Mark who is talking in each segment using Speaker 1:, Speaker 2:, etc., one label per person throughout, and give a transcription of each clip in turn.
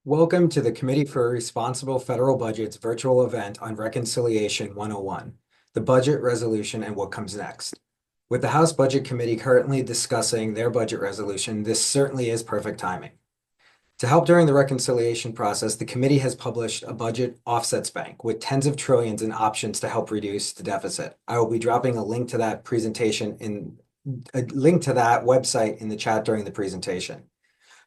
Speaker 1: Welcome to the Committee for Responsible Federal Budget's virtual event on Reconciliation 101, the budget resolution and what comes next. With the House Budget Committee currently discussing their budget resolution, this certainly is perfect timing. To help during the reconciliation process, the committee has published a budget offsets bank with tens of trillions in options to help reduce the deficit. I will be dropping a link to that website in the chat during the presentation.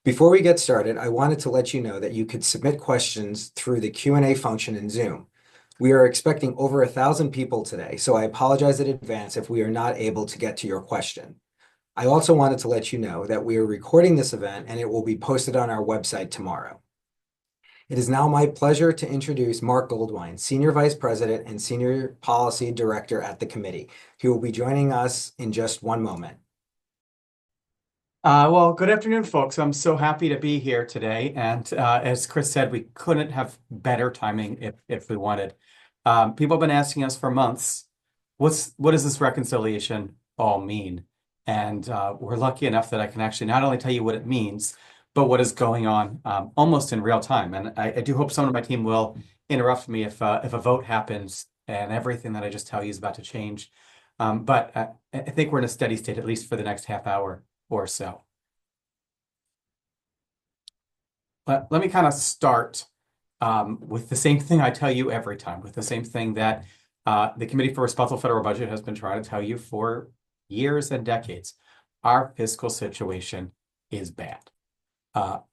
Speaker 1: Before we get started, I wanted to let you know that you could submit questions through the Q&A function in Zoom. We are expecting over 1,000 people today, so I apologize in advance if we are not able to get to your question. I also wanted to let you know that we are recording this event and it will be posted on our website tomorrow. It is now my pleasure to introduce Marc Goldwein, Senior Vice President and Senior Policy Director at the committee, who will be joining us in just one moment.
Speaker 2: Well, good afternoon, folks. I'm so happy to be here today. And as Chris said, we couldn't have better timing if we wanted. People have been asking us for months, what does this reconciliation all mean? And we're lucky enough that I can actually not only tell you what it means, but what is going on almost in real time. And I do hope someone on my team will interrupt me if a vote happens and everything that I just tell you is about to change. But I think we're in a steady state, at least for the next half hour or so. But let me kind of start with the same thing I tell you every time, with the same thing that the Committee for Responsible Federal Budget has been trying to tell you for years and decades. Our fiscal situation is bad.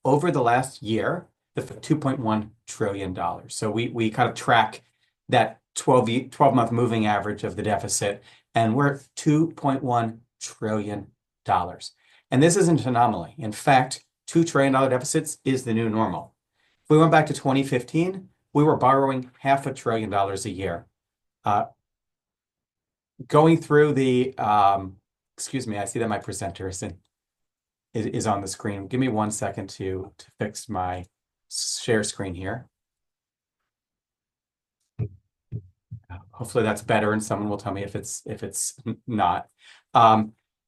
Speaker 2: Over the last year, the $2.1 trillion. So we kind of track that 12-month moving average of the deficit, and we're at $2.1 trillion. And this isn't an anomaly. In fact, $2 trillion deficits is the new normal. If we went back to 2015, we were borrowing $500 billion a year. Going through the, excuse me, I see that my presenter is on the screen. Give me 1 second to fix my share screen here. Hopefully that's better, and someone will tell me if it's not.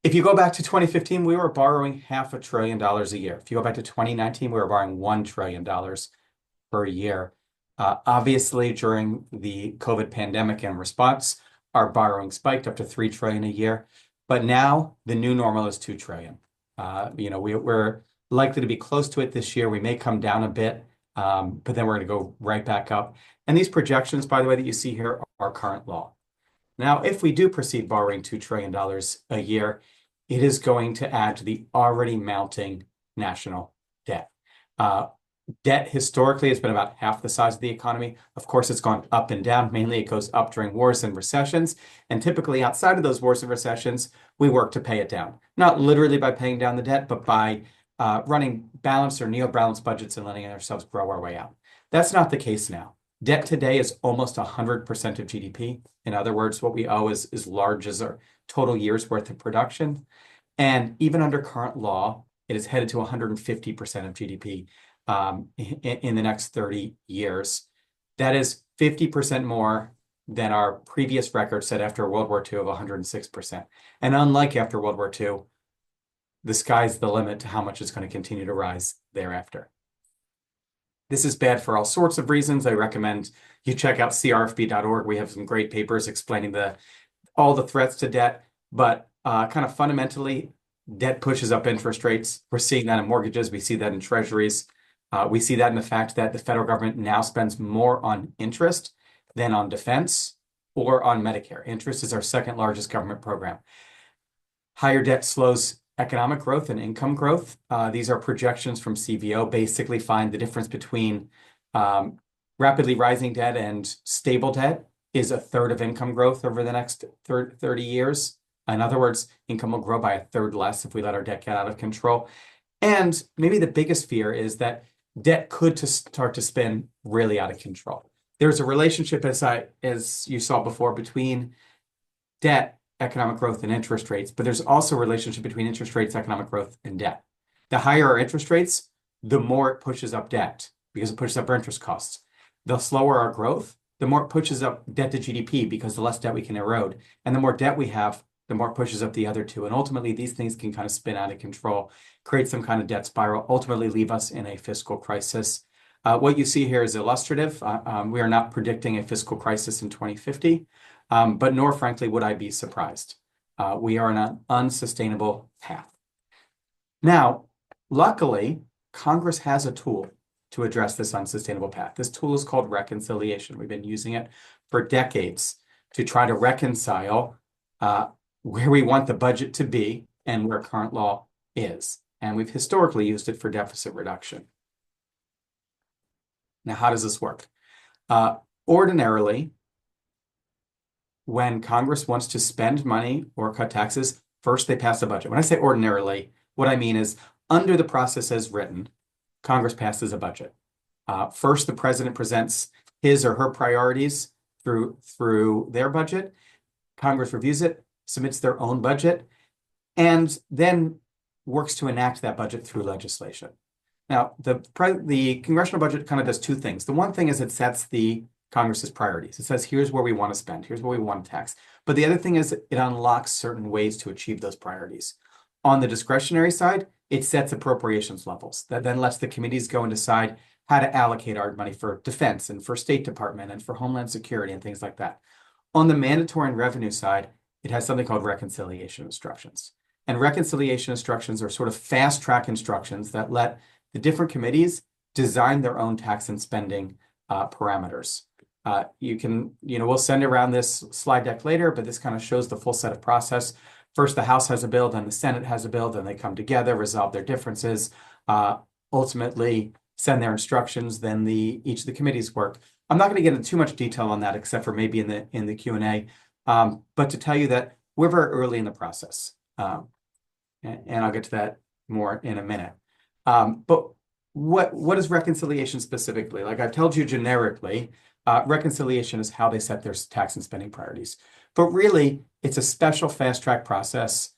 Speaker 2: If you go back to 2015, we were borrowing $500 billion a year. If you go back to 2019, we were borrowing $1 trillion per year. Obviously, during the COVID pandemic and response, our borrowing spiked up to $3 trillion a year. But now the new normal is $2 trillion. We're likely to be close to it this year. We may come down a bit, but then we're going to go right back up. And these projections, by the way, that you see here are current law. Now, if we do proceed borrowing $2 trillion a year, it is going to add to the already mounting national debt. Debt historically has been about half the size of the economy. Of course, it's gone up and down. Mainly, it goes up during wars and recessions. And typically, outside of those wars and recessions, we work to pay it down. Not literally by paying down the debt, but by running balanced or neo-balanced budgets and letting ourselves grow our way out. That's not the case now. Debt today is almost 100% of GDP. In other words, what we owe is large as our total year's worth of production. And even under current law, it is headed to 150% of GDP in the next 30 years. That is 50% more than our previous record set after World War II of 106%. And unlike after World War II, the sky's the limit to how much it's going to continue to rise thereafter. This is bad for all sorts of reasons. I recommend you check out crfb.org. We have some great papers explaining all the threats to debt, but kind of fundamentally, debt pushes up interest rates. We're seeing that in mortgages. We see that in treasuries. We see that in the fact that the federal government now spends more on interest than on defense or on Medicare. Interest is our second largest government program. Higher debt slows economic growth and income growth. These are projections from CVO, basically find the difference between rapidly rising debt and stable debt is a third of income growth over the next 30 years. In other words, income will grow by a third less if we let our debt get out of control. And maybe the biggest fear is that debt could start to spin really out of control. There's a relationship, as you saw before, between debt, economic growth, and interest rates, but there's also a relationship between interest rates, economic growth, and debt. The higher our interest rates, the more it pushes up debt because it pushes up our interest costs. The slower our growth, the more it pushes up debt to GDP because the less debt we can erode. And the more debt we have, the more it pushes up the other two. And ultimately, these things can kind of spin out of control, create some kind of debt spiral, ultimately leave us in a fiscal crisis. What you see here is illustrative. We are not predicting a fiscal crisis in 2050, but nor, frankly, would I be surprised. We are on an unsustainable path. Now, luckily, Congress has a tool to address this unsustainable path. This tool is called reconciliation. We've been using it for decades to try to reconcile where we want the budget to be and where current law is. And we've historically used it for deficit reduction. Now, how does this work? Ordinarily, when Congress wants to spend money or cut taxes, first they pass a budget. When I say ordinarily, what I mean is under the process as written, Congress passes a budget. First, the president presents his or her priorities through their budget. Congress reviews it, submits their own budget, and then works to enact that budget through legislation. Now, the congressional budget kind of does two things. The one thing is it sets the Congress's priorities. It says, here's where we want to spend, here's where we want to tax. But the other thing is it unlocks certain ways to achieve those priorities. On the discretionary side, it sets appropriations levels that then lets the committees go and decide how to allocate our money for defense and for State Department and for Homeland Security and things like that. On the mandatory and revenue side, it has something called reconciliation instructions. And reconciliation instructions are sort of fast track instructions that let the different committees design their own tax and spending parameters. We'll send around this slide deck later, but this kind of shows the full set of process. First, the House has a bill, then the Senate has a bill, then they come together, resolve their differences, ultimately send their instructions, then each of the committees work. I'm not going to get into too much detail on that, except for maybe in the Q&A, but to tell you that we're very early in the process, and I'll get to that more in a minute. But what is reconciliation specifically? Like I've told you generically, reconciliation is how they set their tax and spending priorities. But really, it's a special fast track process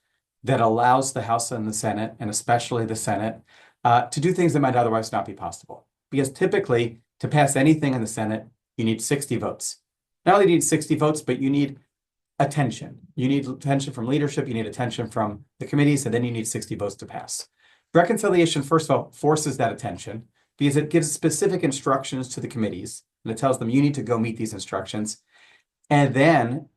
Speaker 2: that allows the House and the Senate, and especially the Senate, to do things that might otherwise not be possible. Because typically, to pass anything in the Senate, you need 60 votes. Not only do you need 60 votes, but you need attention. You need attention from leadership, you need attention from the committees, and then you need 60 votes to pass. Reconciliation, first of all, forces that attention because it gives specific instructions to the committees, and it tells them you need to go meet these instructions. And then,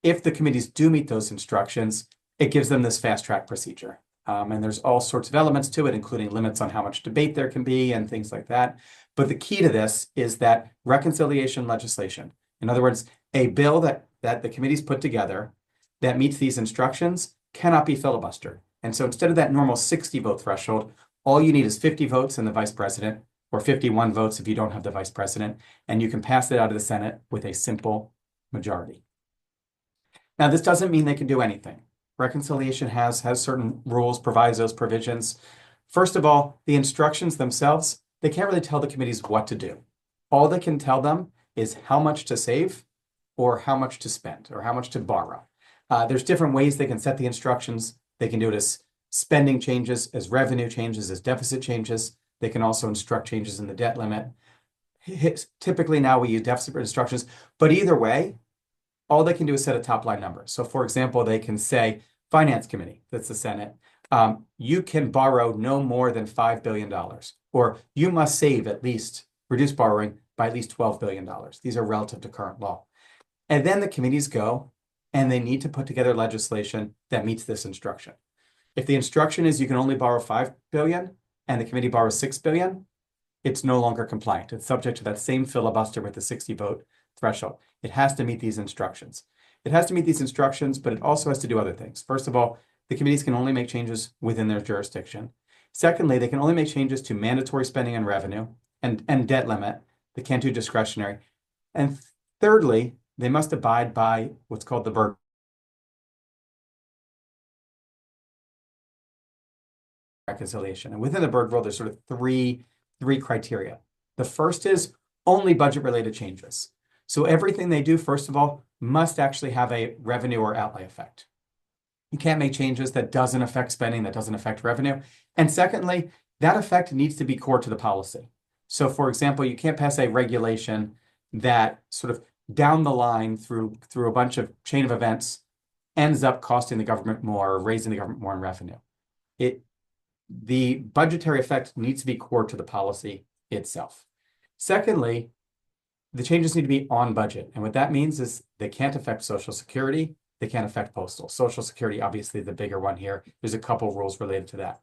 Speaker 2: if the committees do meet those instructions, it gives them this fast track procedure. And there's all sorts of elements to it, including limits on how much debate there can be and things like that. But the key to this is that reconciliation legislation, in other words, a bill that the committees put together that meets these instructions cannot be filibustered. And so instead of that normal 60 vote threshold, all you need is 50 votes in the vice president, or 51 votes if you don't have the vice president, and you can pass it out of the Senate with a simple majority. Now, this doesn't mean they can do anything. Reconciliation has certain rules, provisos, provisions. First of all, the instructions themselves, they can't really tell the committees what to do. All they can tell them is how much to save or how much to spend or how much to borrow. There's different ways they can set the instructions. They can do it as spending changes, as revenue changes, as deficit changes. They can also instruct changes in the debt limit. Typically now we use deficit instructions, but either way, all they can do is set a top line number. So for example, they can say, Finance Committee, that's the Senate, you can borrow no more than $5 billion, or you must save reduce borrowing by at least $12 billion. These are relative to current law. And then the committees go and they need to put together legislation that meets this instruction. If the instruction is you can only borrow $5 billion and the committee borrows $6 billion, it's no longer compliant. It's subject to that same filibuster with the 60 vote threshold. It has to meet these instructions. It has to meet these instructions, but it also has to do other things. First of all, the committees can only make changes within their jurisdiction. Secondly, they can only make changes to mandatory spending and revenue and debt limit. They can't do discretionary. And thirdly, they must abide by what's called the Berg reconciliation. And within the Berg rule, there's sort of three criteria. The first is only budget-related changes. So everything they do, first of all, must actually have a revenue or outlay effect. You can't make changes that doesn't affect spending, that doesn't affect revenue. And secondly, that effect needs to be core to the policy. So for example, you can't pass a regulation that sort of down the line through a bunch of chain of events ends up costing the government more or raising the government more in revenue. The budgetary effect needs to be core to the policy itself. Secondly, the changes need to be on budget. And what that means is they can't affect Social Security. They can't affect postal. Social Security, obviously the bigger one here. There's a couple rules related to that.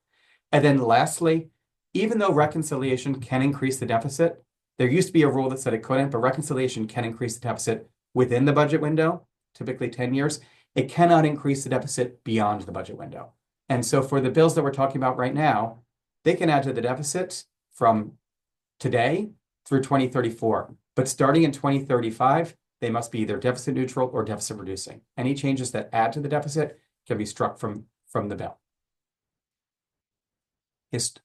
Speaker 2: And then lastly, even though reconciliation can increase the deficit, there used to be a rule that said it couldn't, but reconciliation can increase the deficit within the budget window, typically 10 years. It cannot increase the deficit beyond the budget window. And so for the bills that we're talking about right now, they can add to the deficit from today through 2034. But starting in 2035, they must be either deficit neutral or deficit reducing. Any changes that add to the deficit can be struck from the bill.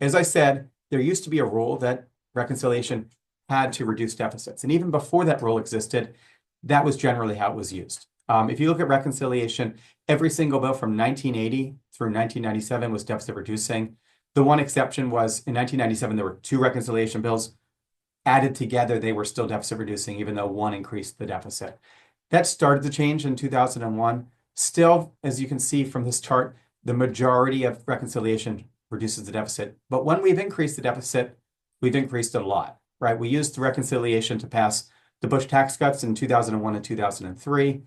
Speaker 2: As I said, there used to be a rule that reconciliation had to reduce deficits. And even before that rule existed, that was generally how it was used. If you look at reconciliation, every single bill from 1980 through 1997 was deficit reducing. The one exception was in 1997, there were two reconciliation bills. Added together, they were still deficit reducing, even though one increased the deficit. That started to change in 2001. Still, as you can see from this chart, the majority of reconciliation reduces the deficit. But when we've increased the deficit, we've increased it a lot, right? We used the reconciliation to pass the Bush tax cuts in 2001 and 2003,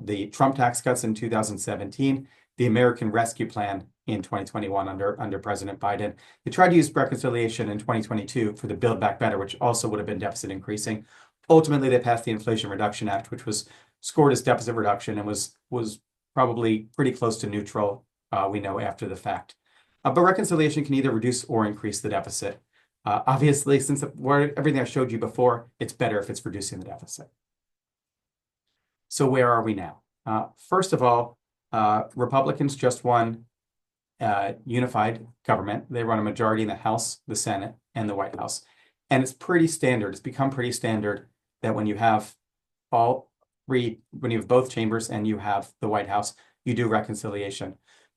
Speaker 2: the Trump tax cuts in 2017, the American Rescue Plan in 2021 under President Biden. They tried to use reconciliation in 2022 for the Build Back Better, which also would have been deficit increasing. Ultimately, they passed the Inflation Reduction Act, which was scored as deficit reduction and was probably pretty close to neutral, we know, after the fact. But reconciliation can either reduce or increase the deficit. Obviously, since everything I showed you before, it's better if it's reducing the deficit. So where are we now? First of all, Republicans just won unified government. They run a majority in the House, the Senate, and the White House. And it's pretty standard. It's become pretty standard that when you have when you have both chambers and you have the White House, you do reconciliation.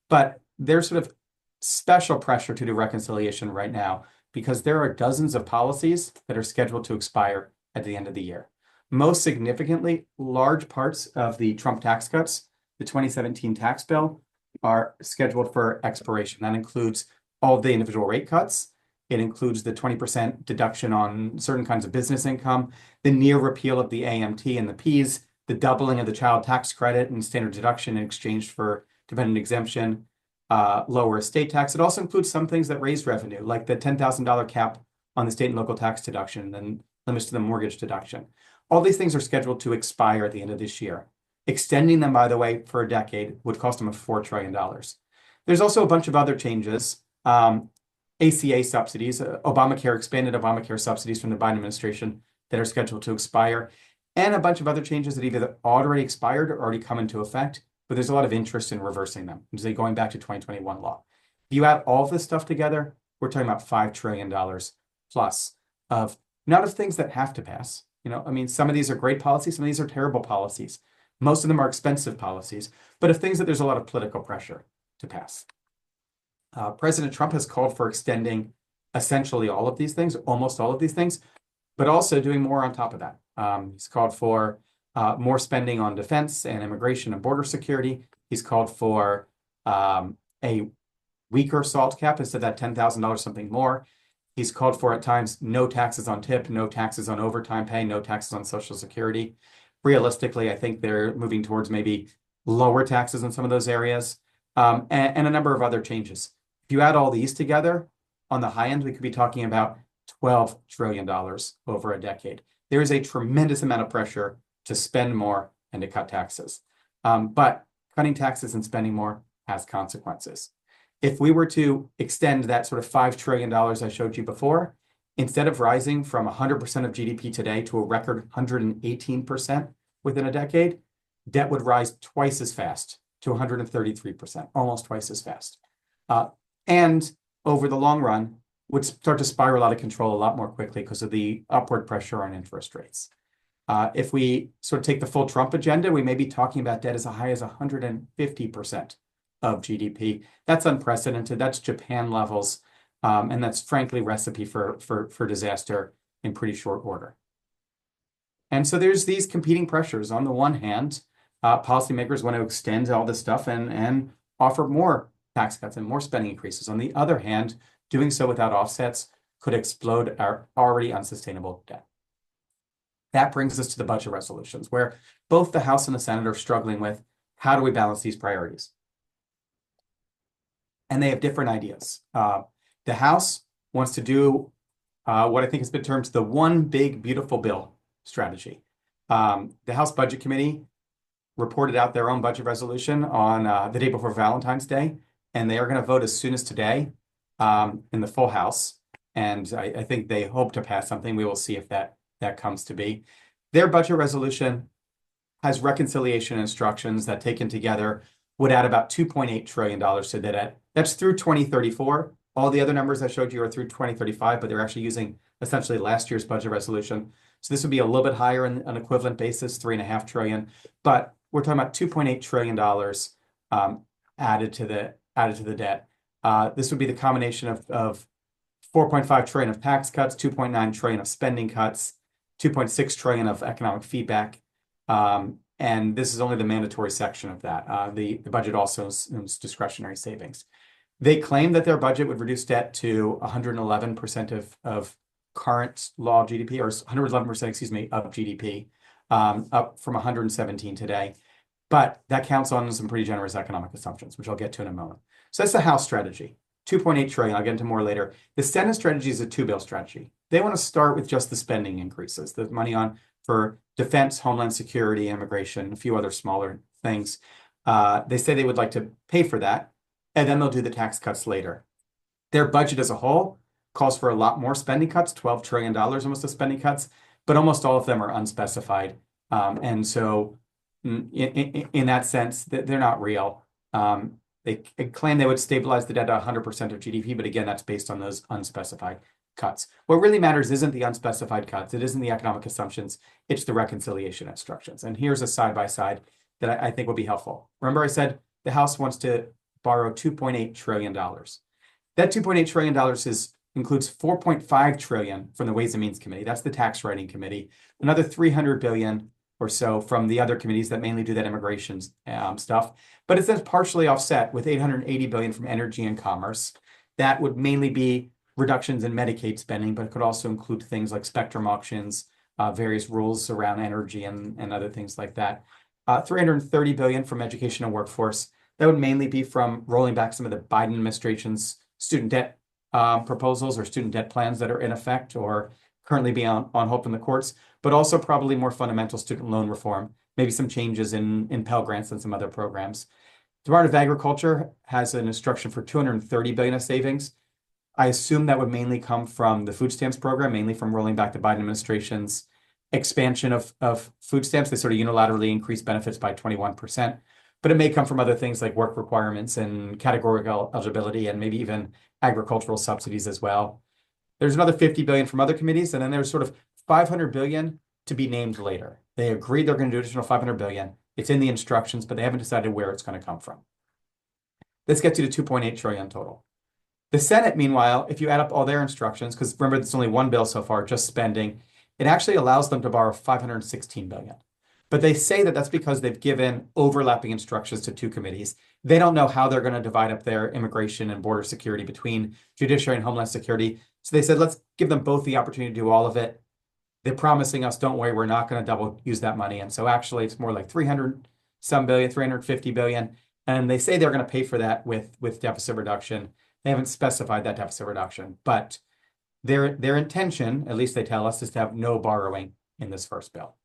Speaker 2: But there's sort of special pressure to do reconciliation right now because there are dozens of policies that are scheduled to expire at the end of the year. Most significantly, large parts of the Trump tax cuts, the 2017 tax bill, are scheduled for expiration. That includes all the individual rate cuts. It includes the 20% deduction on certain kinds of business income, the near repeal of the AMT and the Ps, the doubling of the child tax credit and standard deduction in exchange for dependent exemption, lower estate tax. It also includes some things that raise revenue, like the $10,000 cap on the state and local tax deduction and limits to the mortgage deduction. All these things are scheduled to expire at the end of this year. Extending them, by the way, for a decade would cost them $4 trillion. There's also a bunch of other changes. ACA subsidies, Obamacare, expanded Obamacare subsidies from the Biden administration that are scheduled to expire, and a bunch of other changes that either already expired or already come into effect, but there's a lot of interest in reversing them, going back to 2021 law. If you add all of this stuff together, we're talking about $5 trillion plus of not of things that have to pass. I mean, some of these are great policies, some of these are terrible policies. Most of them are expensive policies, but of things that there's a lot of political pressure to pass. President Trump has called for extending essentially all of these things, almost all of these things, but also doing more on top of that. He's called for more spending on defense and immigration and border security. He's called for a weaker SALT cap instead of that $10,000, something more. He's called for at times no taxes on tip, no taxes on overtime pay, no taxes on Social Security. Realistically, I think they're moving towards maybe lower taxes in some of those areas, and a number of other changes. If you add all these together, on the high end, we could be talking about $12 trillion over a decade. There is a tremendous amount of pressure to spend more and to cut taxes. But cutting taxes and spending more has consequences. If we were to extend that sort of $5 trillion I showed you before, instead of rising from 100% of GDP today to a record 118% within a decade, debt would rise twice as fast to 133%, almost twice as fast. And over the long run, would start to spiral out of control a lot more quickly because of the upward pressure on interest rates. If we sort of take the full Trump agenda, we may be talking about debt as high as 150% of GDP. That's unprecedented. That's Japan levels. And that's frankly recipe for disaster in pretty short order. And so there's these competing pressures. On the one hand, policymakers want to extend all this stuff and offer more tax cuts and more spending increases. On the other hand, doing so without offsets could explode our already unsustainable debt. That brings us to the budget resolutions, where both the House and the Senate are struggling with how do we balance these priorities? And they have different ideas. The House wants to do what I think has been termed the one big beautiful bill strategy. The House Budget Committee reported out their own budget resolution on the day before Valentine's Day, and they are going to vote as soon as today in the full House. And I think they hope to pass something. We will see if that comes to be. Their budget resolution has reconciliation instructions that taken together would add about $2.8 trillion to the debt. That's through 2034. All the other numbers I showed you are through 2035, but they're actually using essentially last year's budget resolution. So this would be a little bit higher in an equivalent basis, $3.5 trillion. But we're talking about $2.8 trillion added to the debt. This would be the combination of 4.5 trillion of tax cuts, 2.9 trillion of spending cuts, 2.6 trillion of economic feedback. And this is only the mandatory section of that. The budget also assumes discretionary savings. They claim that their budget would reduce debt to 111% of current law GDP, or 111%, excuse me, of GDP, up from 117 today. But that counts on some pretty generous economic assumptions, which I'll get to in a moment. So that's the House strategy, 2.8 trillion. I'll get into more later. The Senate strategy is a two-bill strategy. They want to start with just the spending increases, the money for defense, homeland security, immigration, a few other smaller things. They say they would like to pay for that, and then they'll do the tax cuts later. Their budget as a whole calls for a lot more spending cuts, $12 trillion almost of spending cuts, but almost all of them are unspecified. And so in that sense, they're not real. They claim they would stabilize the debt at 100% of GDP, but again, that's based on those unspecified cuts. What really matters isn't the unspecified cuts. It isn't the economic assumptions. It's the reconciliation instructions. And here's a side-by-side that I think will be helpful. Remember I said the House wants to borrow $2.8 trillion. That $2.8 trillion includes $4.5 trillion from the Ways and Means Committee. That's the tax writing committee. Another $300 billion or so from the other committees that mainly do that immigration stuff. But it's then partially offset with $880 billion from energy and commerce. That would mainly be reductions in Medicaid spending, but it could also include things like spectrum auctions, various rules around energy and other things like that. $330 billion from education and workforce. That would mainly be from rolling back some of the Biden administration's student debt proposals or student debt plans that are in effect or currently being on hold in the courts, but also probably more fundamental student loan reform, maybe some changes in Pell Grants and some other programs. Department of Agriculture has an instruction for $230 billion of savings. I assume that would mainly come from the food stamps program, mainly from rolling back the Biden administration's expansion of food stamps. They sort of unilaterally increased benefits by 21%, but it may come from other things like work requirements and categorical eligibility and maybe even agricultural subsidies as well. There's another $50 billion from other committees, and then there's sort of $500 billion to be named later. They agreed they're going to do additional $500 billion. It's in the instructions, but they haven't decided where it's going to come from. This gets you to $2.8 trillion total. The Senate, meanwhile, if you add up all their instructions, because remember, it's only one bill so far, just spending, it actually allows them to borrow $516 billion. But they say that that's because they've given overlapping instructions to two committees. They don't know how they're going to divide up their immigration and border security between Judiciary and Homeland Security. So they said, let's give them both the opportunity to do all of it. They're promising us, don't worry, we're not going to double use that money. And so actually it's more like 300 some billion, 350 billion. And they say they're going to pay for that with deficit reduction. They haven't specified that deficit reduction, but their intention, at least they tell us, is to have no borrowing in this first bill.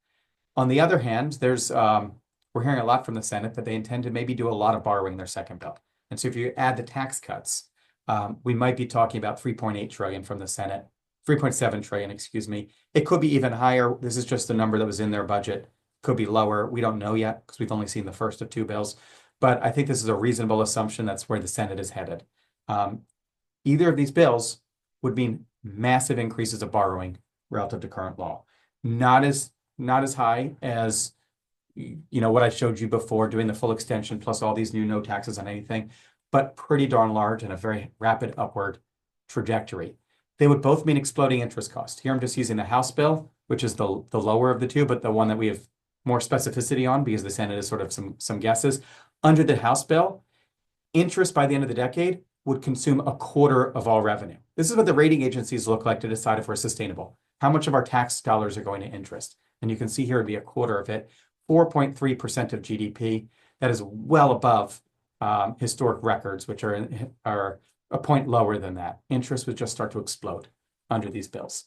Speaker 2: On the other hand, there's we're hearing a lot from the Senate that they intend to maybe do a lot of borrowing in their second bill. And so if you add the tax cuts, we might be talking about 3.8 trillion from the Senate, 3.7 trillion, excuse me. It could be even higher. This is just the number that was in their budget. Could be lower. We don't know yet because we've only seen the first of two bills. But I think this is a reasonable assumption. That's where the Senate is headed. Either of these bills would mean massive increases of borrowing relative to current law. Not as high as what I showed you before, doing the full extension plus all these new no taxes on anything, but pretty darn large and a very rapid upward trajectory. They would both mean exploding interest costs. Here I'm just using the House bill, which is the lower of the two, but the one that we have more specificity on because the Senate is sort of some guesses. Under the House bill, interest by the end of the decade would consume a quarter of all revenue. This is what the rating agencies look like to decide if we're sustainable. How much of our tax dollars are going to interest? And you can see here it'd be a quarter of it, 4.3% of GDP. That is well above historic records, which are a point lower than that. Interest would just start to explode under these bills.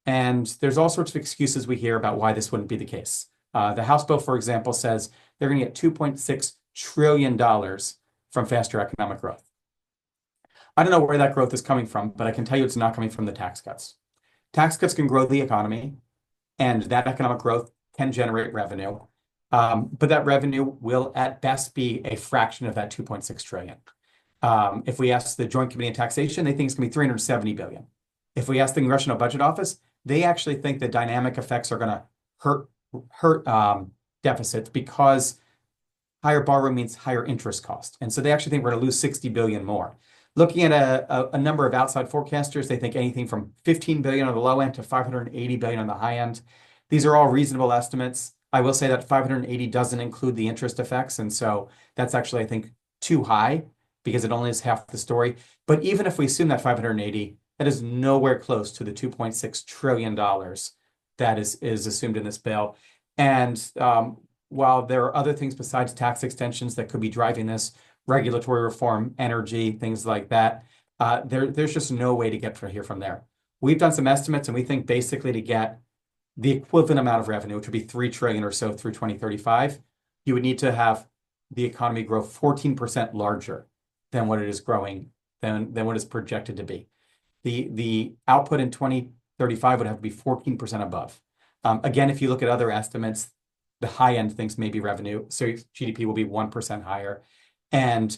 Speaker 2: And there's all sorts of excuses we hear about why this wouldn't be the case. The House bill, for example, says they're going to get $2.6 trillion from faster economic growth. I don't know where that growth is coming from, but I can tell you it's not coming from the tax cuts. Tax cuts can grow the economy, and that economic growth can generate revenue. But that revenue will at best be a fraction of that 2.6 trillion. If we ask the Joint Committee on Taxation, they think it's going to be 370 billion. If we ask the Congressional Budget Office, they actually think the dynamic effects are going to hurt deficits because higher borrowing means higher interest cost. And so they actually think we're going to lose 60 billion more. Looking at a number of outside forecasters, they think anything from 15 billion on the low end to 580 billion on the high end. These are all reasonable estimates. I will say that 580 doesn't include the interest effects. And so that's actually, I think, too high because it only is half the story. But even if we assume that 580, that is nowhere close to the $2.6 trillion that is assumed in this bill. And while there are other things besides tax extensions that could be driving this, regulatory reform, energy, things like that, there's just no way to get from here from there. We've done some estimates, and we think basically to get the equivalent amount of revenue, which would be 3 trillion or so through 2035, you would need to have the economy grow 14% larger than what it is growing, than what is projected to be. The output in 2035 would have to be 14% above. Again, if you look at other estimates, the high end thinks maybe revenue, so GDP will be 1% higher. And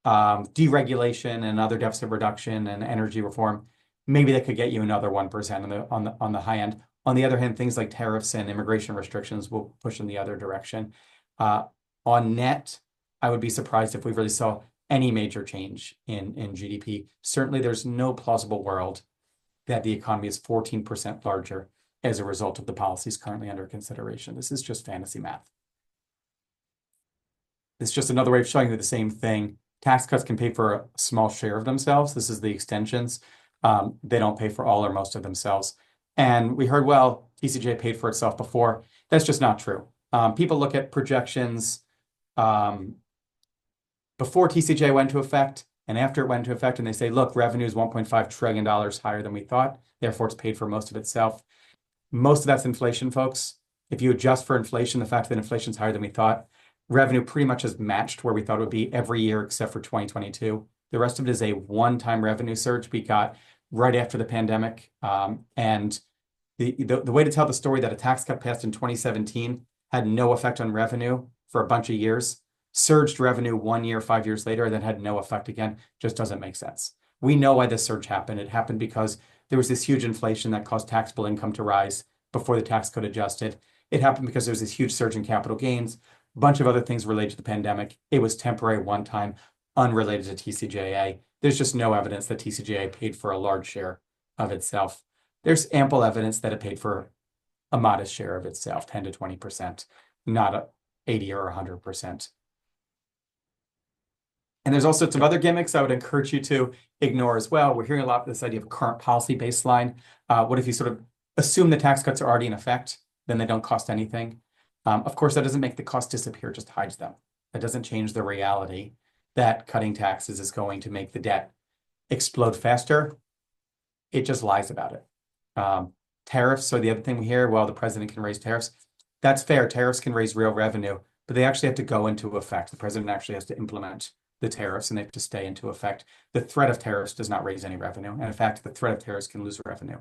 Speaker 2: deregulation and other deficit reduction and energy reform, maybe that could get you another 1% on the high end. On the other hand, things like tariffs and immigration restrictions will push in the other direction. On net, I would be surprised if we really saw any major change in GDP. Certainly, there's no plausible world that the economy is 14% larger as a result of the policies currently under consideration. This is just fantasy math. It's just another way of showing you the same thing. Tax cuts can pay for a small share of themselves. This is the extensions. They don't pay for all or most of themselves. And we heard, well, TCJA paid for itself before. That's just not true. People look at projections before TCJA went into effect and after it went into effect, and they say, look, revenue is $1.5 trillion higher than we thought. Therefore, it's paid for most of itself. Most of that's inflation, folks. If you adjust for inflation, the fact that inflation is higher than we thought, revenue pretty much has matched where we thought it would be every year except for 2022. The rest of it is a one-time revenue surge we got right after the pandemic. And the way to tell the story that a tax cut passed in 2017 had no effect on revenue for a bunch of years, surged revenue 1 year, 5 years later, then had no effect again, just doesn't make sense. We know why this surge happened. It happened because there was this huge inflation that caused taxable income to rise before the tax code adjusted. It happened because there was this huge surge in capital gains, a bunch of other things related to the pandemic. It was temporary, one time, unrelated to TCJA. There's just no evidence that TCJA paid for a large share of itself. There's ample evidence that it paid for a modest share of itself, 10 to 20%, not 80 or 100%. And there's also some other gimmicks I would encourage you to ignore as well. We're hearing a lot of this idea of current policy baseline. What if you sort of assume the tax cuts are already in effect, then they don't cost anything? Of course, that doesn't make the cost disappear, just hides them. That doesn't change the reality that cutting taxes is going to make the debt explode faster. It just lies about it. Tariffs are the other thing we hear. Well, the president can raise tariffs. That's fair. Tariffs can raise real revenue, but they actually have to go into effect. The president actually has to implement the tariffs, and they have to stay into effect. The threat of tariffs does not raise any revenue. And in fact, the threat of tariffs can lose revenue.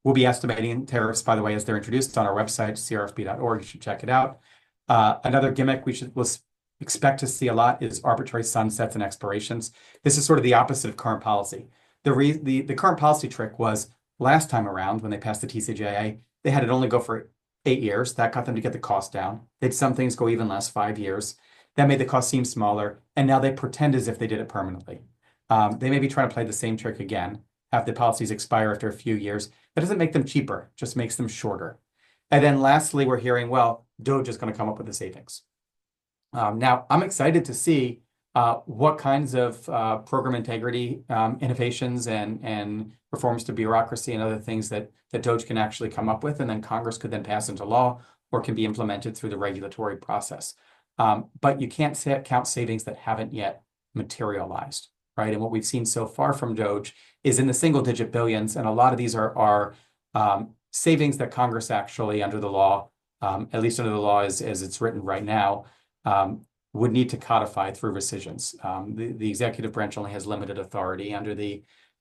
Speaker 2: We'll be estimating tariffs, by the way, as they're introduced on our website, crfb.org. You should check it out. Another gimmick we'll expect to see a lot is arbitrary sunsets and expirations. This is sort of the opposite of current policy. The current policy trick was last time around when they passed the TCJA, they had it only go for 8 years. That got them to get the cost down. They'd some things go even less, 5 years. That made the cost seem smaller. And now they pretend as if they did it permanently. They may be trying to play the same trick again, have the policies expire after a few years. That doesn't make them cheaper, just makes them shorter. And then lastly, we're hearing, well, DOGE is going to come up with the savings. Now, I'm excited to see what kinds of program integrity innovations and reforms to bureaucracy and other things that DOGE can actually come up with, and then Congress could then pass into law or can be implemented through the regulatory process. But you can't count savings that haven't yet materialized, right? And what we've seen so far from DOGE is in the single-digit billions, and a lot of these are savings that Congress actually, under the law, at least under the law as it's written right now, would need to codify through rescissions. The executive branch only has limited authority under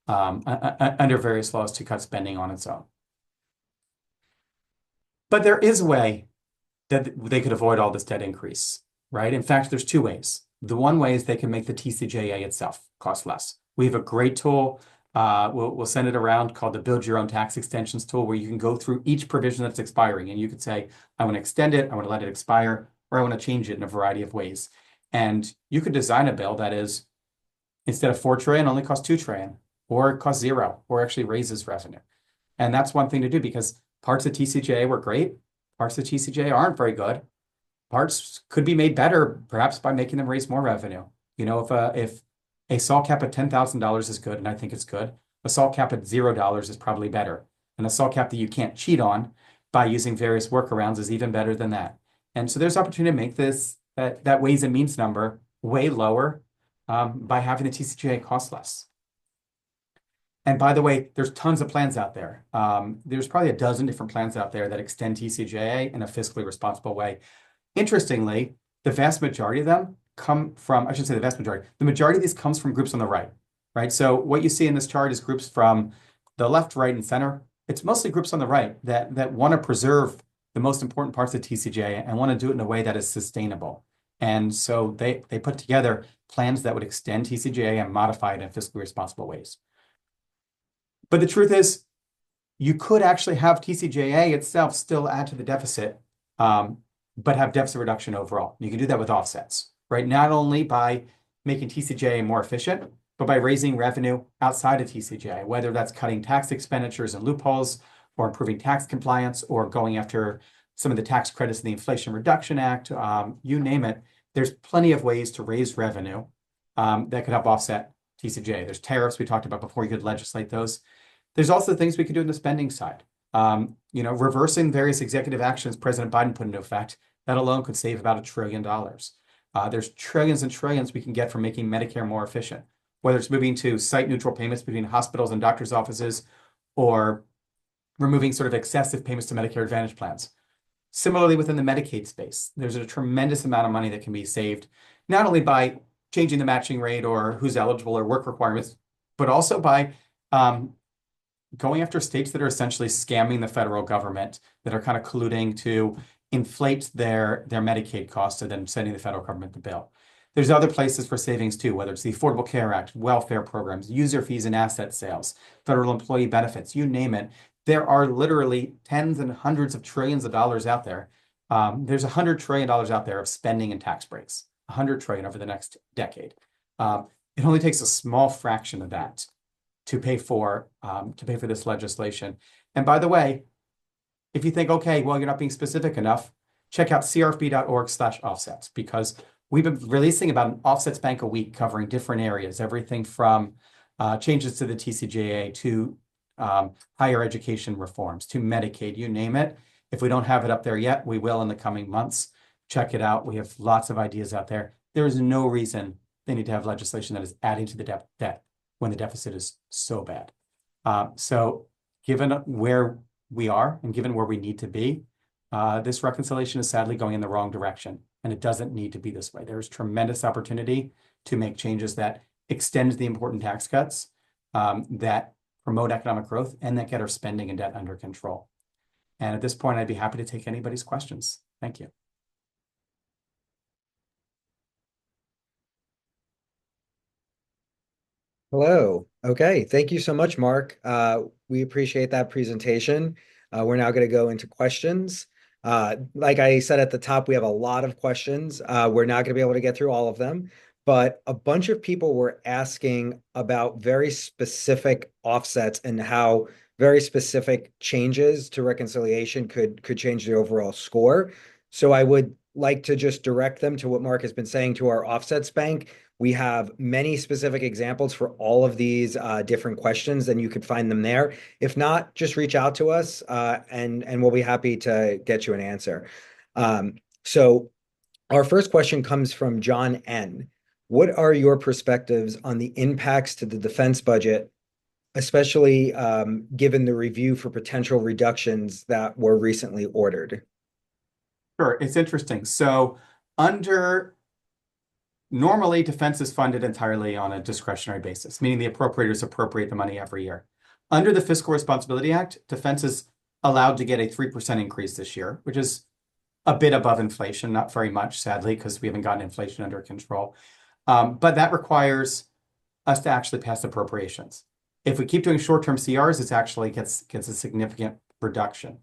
Speaker 2: under various laws to cut spending on its own. But there is a way that they could avoid all this debt increase, right? In fact, there's two ways. The one way is they can make the TCJA itself cost less. We have a great tool. We'll send it around called the Build Your Own Tax Extensions tool, where you can go through each provision that's expiring, and you could say, I want to extend it, I want to let it expire, or I want to change it in a variety of ways. And you could design a bill that is, instead of 4 trillion, only costs 2 trillion, or it costs 0, or actually raises revenue. And that's one thing to do, because parts of TCJA were great, parts of TCJA aren't very good. Parts could be made better, perhaps by making them raise more revenue. You know, if a SALT cap at $10,000 is good, and I think it's good, a SALT cap at $0 is probably better. And a SALT cap that you can't cheat on by using various workarounds is even better than that. And so there's opportunity to make that Ways and Means number way lower by having the TCJA cost less. And by the way, there's tons of plans out there. There's probably a dozen different plans out there that extend TCJA in a fiscally responsible way. Interestingly, the vast majority of them come from, I shouldn't say the vast majority, the majority of these comes from groups on the right? So what you see in this chart is groups from the left, right, and center. It's mostly groups on the right that want to preserve the most important parts of TCJA and want to do it in a way that is sustainable. And so they put together plans that would extend TCJA and modify it in fiscally responsible ways. But the truth is, you could actually have TCJA itself still add to the deficit, but have deficit reduction overall. You can do that with offsets, right? Not only by making TCJA more efficient, but by raising revenue outside of TCJA, whether that's cutting tax expenditures and loopholes, or improving tax compliance, or going after some of the tax credits in the Inflation Reduction Act, you name it. There's plenty of ways to raise revenue that could help offset TCJA. There's tariffs we talked about before, you could legislate those. There's also things we could do on the spending side. Reversing various executive actions President Biden put into effect, that alone could save about $1 trillion. There's trillions and trillions we can get from making Medicare more efficient, whether it's moving to site-neutral payments between hospitals and doctors' offices, or removing sort of excessive payments to Medicare Advantage plans. Similarly, within the Medicaid space, there's a tremendous amount of money that can be saved, not only by changing the matching rate or who's eligible or work requirements, but also by going after states that are essentially scamming the federal government, that are kind of colluding to inflate their Medicaid costs and then sending the federal government the bill. There's other places for savings too, whether it's the Affordable Care Act, welfare programs, user fees and asset sales, federal employee benefits, you name it. There are literally tens and hundreds of trillions of dollars out there. There's $100 trillion out there of spending and tax breaks, $100 trillion over the next decade. It only takes a small fraction of that to pay for this legislation. And by the way, if you think, okay, well, you're not being specific enough, check out crfb.org/offsets, because we've been releasing about an offsets bank a week covering different areas, everything from changes to the TCJA to higher education reforms to Medicaid, you name it. If we don't have it up there yet, we will in the coming months. Check it out. We have lots of ideas out there. There is no reason they need to have legislation that is adding to the debt when the deficit is so bad. So given where we are and given where we need to be, this reconciliation is sadly going in the wrong direction, and it doesn't need to be this way. There's tremendous opportunity to make changes that extend the important tax cuts, that promote economic growth, and that get our spending and debt under control. And at this point, I'd be happy to take anybody's questions. Thank you.
Speaker 1: Hello. Okay. Thank you so much, Mark. We appreciate that presentation. We're now going to go into questions. Like I said at the top, we have a lot of questions. We're not going to be able to get through all of them, but a bunch of people were asking about very specific offsets and how very specific changes to reconciliation could change the overall score. So I would like to just direct them to what Mark has been saying to our offsets bank. We have many specific examples for all of these different questions, and you could find them there. If not, just reach out to us, and we'll be happy to get you an answer. So our first question comes from John N. What are your perspectives on the impacts to the defense budget, especially given the review for potential reductions that were recently ordered?
Speaker 2: Sure, it's interesting. So under normally, defense is funded entirely on a discretionary basis, meaning the appropriators appropriate the money every year. Under the Fiscal Responsibility Act, defense is allowed to get a 3% increase this year, which is a bit above inflation, not very much, sadly, because we haven't gotten inflation under control. But that requires us to actually pass appropriations. If we keep doing short-term CRs, it actually gets a significant reduction.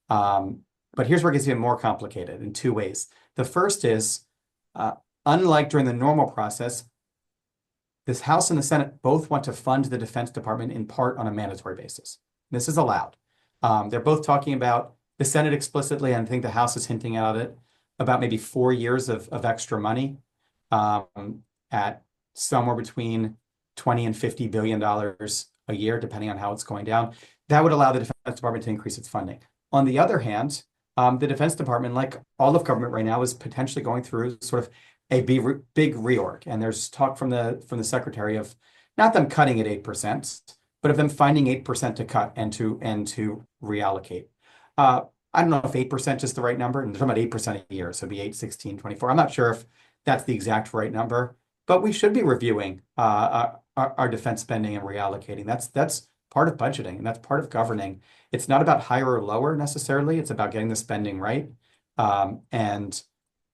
Speaker 2: But here's where it gets even more complicated in two ways. The first is, unlike during the normal process, this House and the Senate both want to fund the Defense Department in part on a mandatory basis. This is allowed. They're both talking about the Senate explicitly, and I think the House is hinting at it, about maybe 4 years of extra money at somewhere between $20 and $50 billion a year, depending on how it's going down. That would allow the Defense Department to increase its funding. On the other hand, the Defense Department, like all of government right now, is potentially going through sort of a big reorg. And there's talk from the Secretary of not them cutting at 8%, but of them finding 8% to cut and to reallocate. I don't know if 8% is the right number, and they're talking about 8% a year, so it'd be 8, 16, 24. I'm not sure if that's the exact right number, but we should be reviewing our defense spending and reallocating. That's part of budgeting, and that's part of governing. It's not about higher or lower necessarily. It's about getting the spending right. And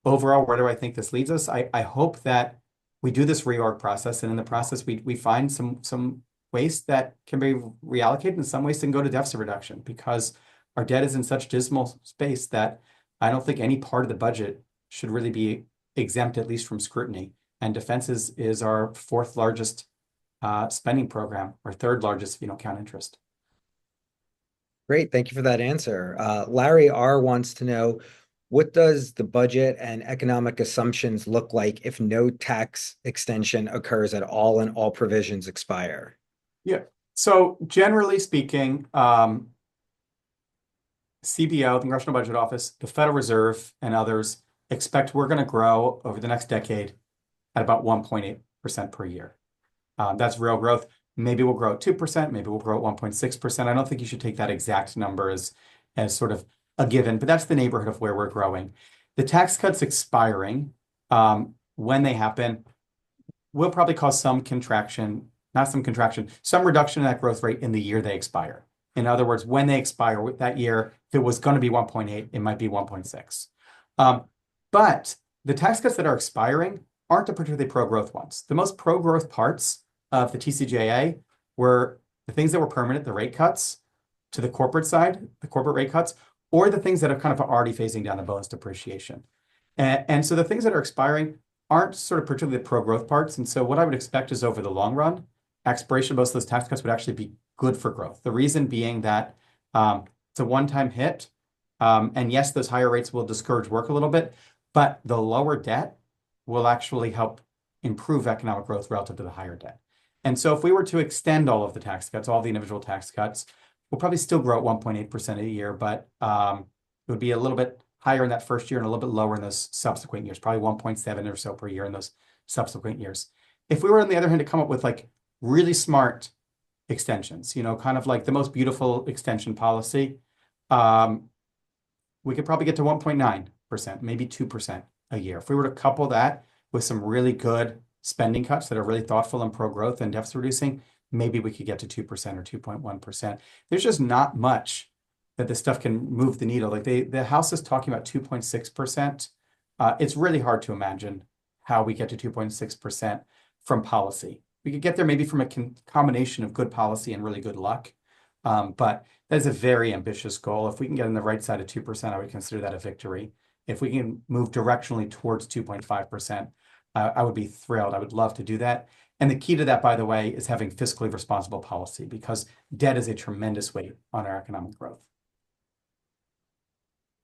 Speaker 2: overall, where do I think this leads us? I hope that we do this reorg process, and in the process, we find some waste that can be reallocated, and some waste can go to deficit reduction, because our debt is in such dismal space that I don't think any part of the budget should really be exempt, at least from scrutiny. And defense is our fourth largest spending program, or third largest if you don't count interest.
Speaker 1: Great, thank you for that answer. Larry R. wants to know, what does the budget and economic assumptions look like if no tax extension occurs at all and all provisions expire?
Speaker 2: Yeah. So generally speaking, CBO, the Congressional Budget Office, the Federal Reserve, and others expect we're going to grow over the next decade at about 1.8% per year. That's real growth. Maybe we'll grow at 2%, maybe we'll grow at 1.6%. I don't think you should take that exact number as sort of a given, but that's the neighborhood of where we're growing. The tax cuts expiring, when they happen, will probably cause some contraction, some reduction in that growth rate in the year they expire. In other words, when they expire that year, if it was going to be 1.8, it might be 1.6. But the tax cuts that are expiring aren't the particularly pro-growth ones. The most pro-growth parts of the TCJA were the things that were permanent, the rate cuts to the corporate side, the corporate rate cuts, or the things that are kind of already phasing down the bonus depreciation. And so the things that are expiring aren't sort of particularly the pro-growth parts. And so what I would expect is over the long run, expiration of most of those tax cuts would actually be good for growth. The reason being that it's a one-time hit. And yes, those higher rates will discourage work a little bit, but the lower debt will actually help improve economic growth relative to the higher debt. And so if we were to extend all of the tax cuts, all the individual tax cuts, we'll probably still grow at 1.8% a year, but it would be a little bit higher in that first year and a little bit lower in those subsequent years, probably 1.7 or so per year in those subsequent years. If we were, on the other hand, to come up with like really smart extensions, kind of like the most beautiful extension policy, we could probably get to 1.9%, maybe 2% a year. If we were to couple that with some really good spending cuts that are really thoughtful and pro-growth and deficit reducing, maybe we could get to 2% or 2.1%. There's just not much that this stuff can move the needle. Like the House is talking about 2.6%. It's really hard to imagine how we get to 2.6% from policy. We could get there maybe from a combination of good policy and really good luck. But that is a very ambitious goal. If we can get on the right side of 2%, I would consider that a victory. If we can move directionally towards 2.5%, I would be thrilled. I would love to do that. And the key to that, by the way, is having fiscally responsible policy, because debt is a tremendous weight on our economic growth.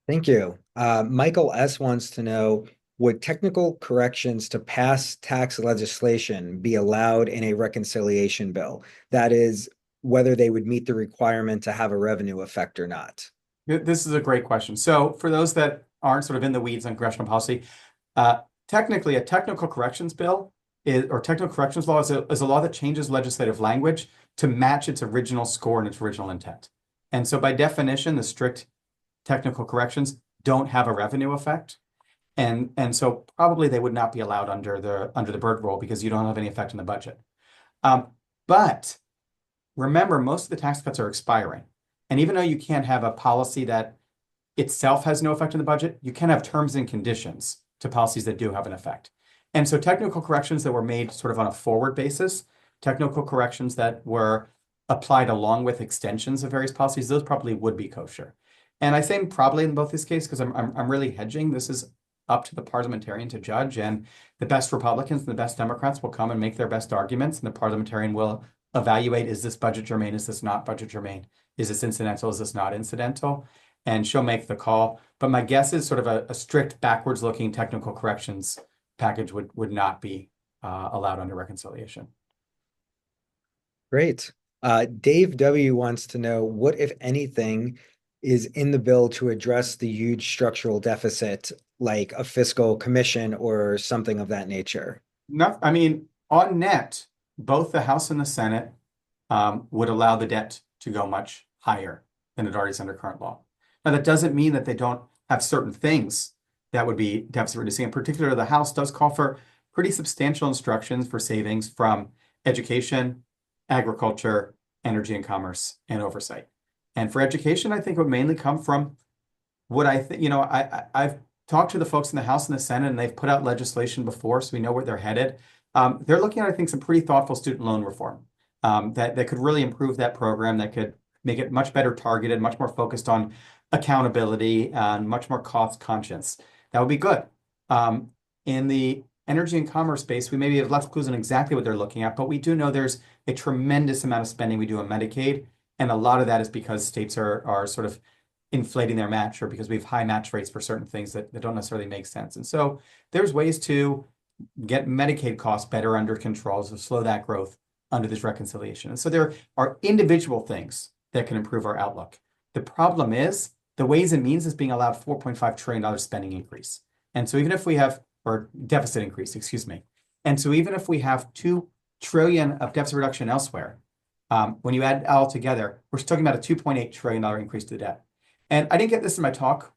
Speaker 1: Thank you. Michael S. wants to know, Would technical corrections to past tax legislation be allowed in a reconciliation bill? That is, whether they would meet the requirement to have a revenue effect or not.
Speaker 2: This is a great question. So for those that aren't sort of in the weeds on congressional policy, uh, technically a technical corrections bill or technical corrections law is a law that changes legislative language to match its original score and its original intent. And so by definition, the strict technical corrections don't have a revenue effect. And so probably they would not be allowed under the Byrd rule because you don't have any effect on the budget. But remember, most of the tax cuts are expiring. And even though you can't have a policy that itself has no effect on the budget, you can have terms and conditions to policies that do have an effect. And so technical corrections that were made sort of on a forward basis, technical corrections that were applied along with extensions of various policies, those probably would be kosher. And I say probably in both these cases because I'm really hedging. This is up to the parliamentarian to judge, and the best Republicans and the best Democrats will come and make their best arguments, and the parliamentarian will evaluate, is this budget germane? Is this not budget germane? Is this incidental? Is this not incidental? And she'll make the call. But my guess is sort of a strict backwards looking technical corrections package would not be allowed under reconciliation.
Speaker 1: Great. Dave W. wants to know what, if anything, is in the bill to address the huge structural deficit, like a fiscal commission or something of that nature.
Speaker 2: No, I mean, on net, both the House and the Senate would allow the debt to go much higher than it already is under current law. Now, that doesn't mean that they don't have certain things that would be deficit reducing. In particular, the House does call for pretty substantial instructions for savings from education, agriculture, energy and commerce, and oversight. And for education, I think it would mainly come from what I think, I've talked to the folks in the House and the Senate, and they've put out legislation before, so we know where they're headed. They're looking at, I think, some pretty thoughtful student loan reform that could really improve that program, that could make it much better targeted, much more focused on accountability, and much more cost conscious. That would be good. In the energy and commerce space, we maybe have less clues on exactly what they're looking at, but we do know there's a tremendous amount of spending we do on Medicaid, and a lot of that is because states are sort of inflating their match, or because we have high match rates for certain things that don't necessarily make sense. And so there's ways to get Medicaid costs better under control, to slow that growth under this reconciliation. And so there are individual things that can improve our outlook. The problem is the Ways and Means is being allowed $4.5 trillion spending increase. And so even if we have, or deficit increase, excuse me. And so even if we have 2 trillion of deficit reduction elsewhere, when you add it all together, we're talking about a $2.8 trillion increase to the debt. And I didn't get this in my talk,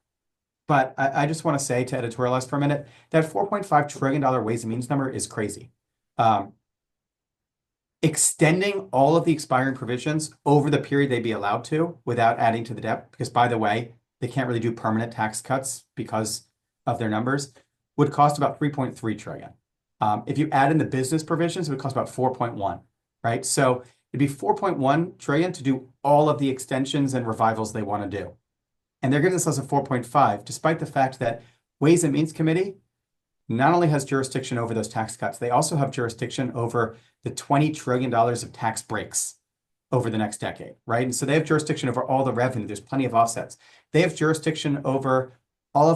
Speaker 2: but I just want to say, to editorialize for a minute, that $4.5 trillion Ways and Means number is crazy. Extending all of the expiring provisions over the period they'd be allowed to without adding to the debt, because by the way, they can't really do permanent tax cuts because of their numbers, would cost about 3.3 trillion. If you add in the business provisions, it would cost about 4.1, right? So it'd be 4.1 trillion to do all of the extensions and revivals they want to do. And they're giving themselves a 4.5, despite the fact that Ways and Means Committee not only has jurisdiction over those tax cuts, they also have jurisdiction over the $20 trillion of tax breaks over the next decade, right? And so they have jurisdiction over all the revenue. There's plenty of offsets. They have jurisdiction over all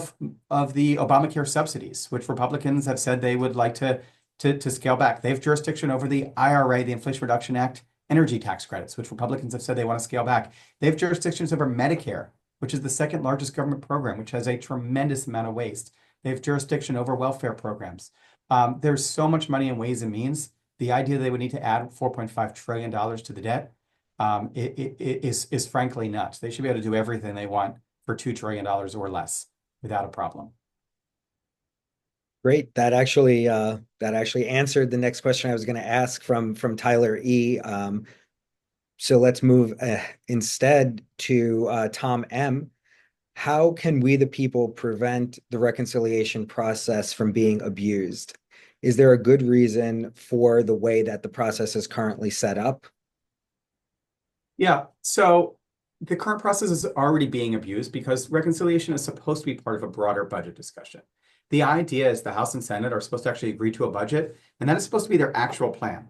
Speaker 2: of the Obamacare subsidies, which Republicans have said they would like to scale back. They have jurisdiction over the IRA, the Inflation Reduction Act, energy tax credits, which Republicans have said they want to scale back. They have jurisdictions over Medicare, which is the second largest government program, which has a tremendous amount of waste. They have jurisdiction over welfare programs. There's so much money in Ways and Means. The idea they would need to add $4.5 trillion to the debt is frankly nuts. They should be able to do everything they want for $2 trillion or less without a problem.
Speaker 1: Great. That actually answered the next question I was going to ask from Tyler E. So let's move instead to Tom M. How can we, the people, prevent the reconciliation process from being abused? Is there a good reason for the way that the process is currently set up?
Speaker 2: Yeah, so the current process is already being abused because reconciliation is supposed to be part of a broader budget discussion. The idea is the House and Senate are supposed to actually agree to a budget, and that is supposed to be their actual plan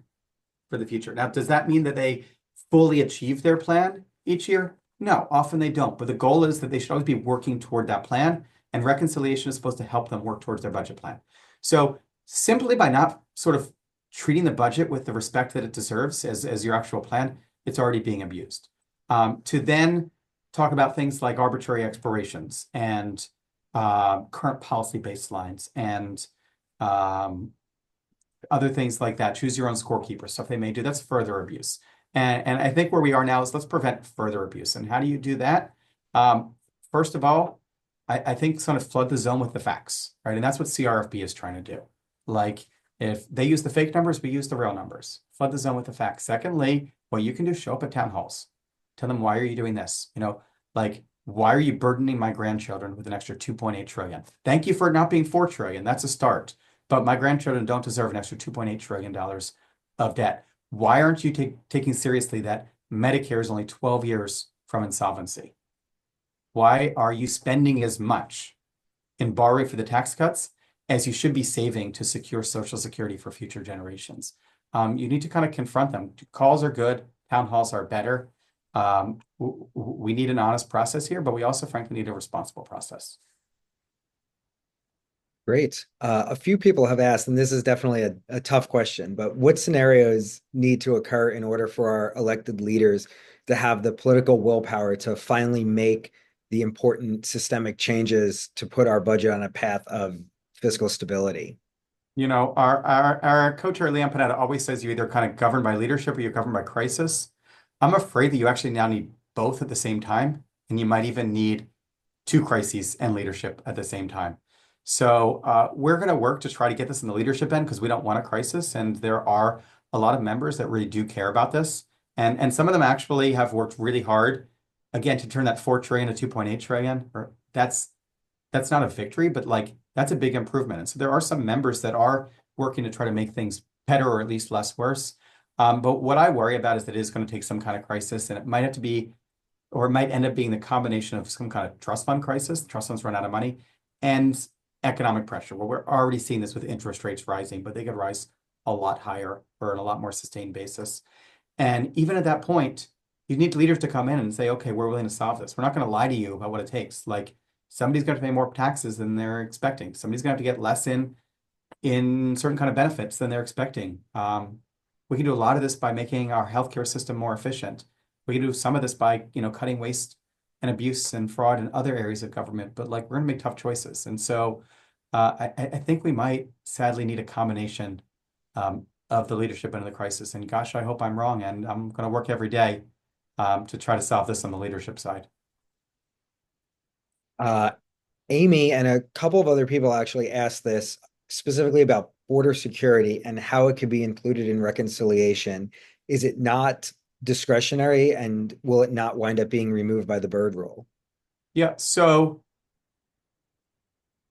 Speaker 2: for the future. Now, does that mean that they fully achieve their plan each year? No, often they don't. But the goal is that they should always be working toward that plan. and reconciliation is supposed to help them work towards their budget plan. So simply by not sort of treating the budget with the respect that it deserves as your actual plan, it's already being abused. To then talk about things like arbitrary expirations and current policy baselines and other things like that, choose your own scorekeeper, stuff they may do, that's further abuse. And I think where we are now is let's prevent further abuse. And how do you do that? First of all, I think sort of flood the zone with the facts, right? And that's what CRFB is trying to do. Like if they use the fake numbers, we use the real numbers. Flood the zone with the facts. Secondly, what you can do, show up at town halls. Tell them, why are you doing this? Like, why are you burdening my grandchildren with an extra 2.8 trillion? Thank you for it not being 4 trillion. That's a start. But my grandchildren don't deserve an extra $2.8 trillion of debt. Why aren't you taking seriously that Medicare is only 12 years from insolvency? Why are you spending as much in borrowing for the tax cuts as you should be saving to secure Social Security for future generations? You need to kind of confront them. Calls are good. Town halls are better. We need an honest process here, but we also frankly need a responsible process.
Speaker 1: Great. A few people have asked, and this is definitely a tough question, but what scenarios need to occur in order for our elected leaders to have the political willpower to finally make the important systemic changes to put our budget on a path of fiscal stability?
Speaker 2: Our co-chair Leon Panetta always says you either kind of govern by leadership or you're governed by crisis. I'm afraid that you actually now need both at the same time, and you might even need two crises and leadership at the same time. So we're going to work to try to get this in the leadership end because we don't want a crisis. And there are a lot of members that really do care about this. And some of them actually have worked really hard, again, to turn that 4 trillion to 2.8 trillion. That's not a victory, but like that's a big improvement. And so there are some members that are working to try to make things better or at least less worse. But what I worry about is that it is going to take some kind of crisis, and it might have to be, or it might end up being the combination of some kind of trust fund crisis. The trust funds run out of money, and economic pressure, where we're already seeing this with interest rates rising, but they could rise a lot higher or on a lot more sustained basis. And even at that point, you need leaders to come in and say, okay, we're willing to solve this. We're not going to lie to you about what it takes. Like somebody's going to pay more taxes than they're expecting. Somebody's going to have to get less in certain kind of benefits than they're expecting. We can do a lot of this by making our healthcare system more efficient. We can do some of this by, cutting waste and abuse and fraud in other areas of government, but like we're gonna make tough choices. And so I think we might sadly need a combination of the leadership and the crisis. And gosh, I hope I'm wrong. And I'm gonna work every day to try to solve this on the leadership side.
Speaker 1: Amy and a couple of other people actually asked this specifically about border security and how it could be included in reconciliation. Is it not discretionary, and will it not wind up being removed by the Byrd rule?
Speaker 2: Yeah, so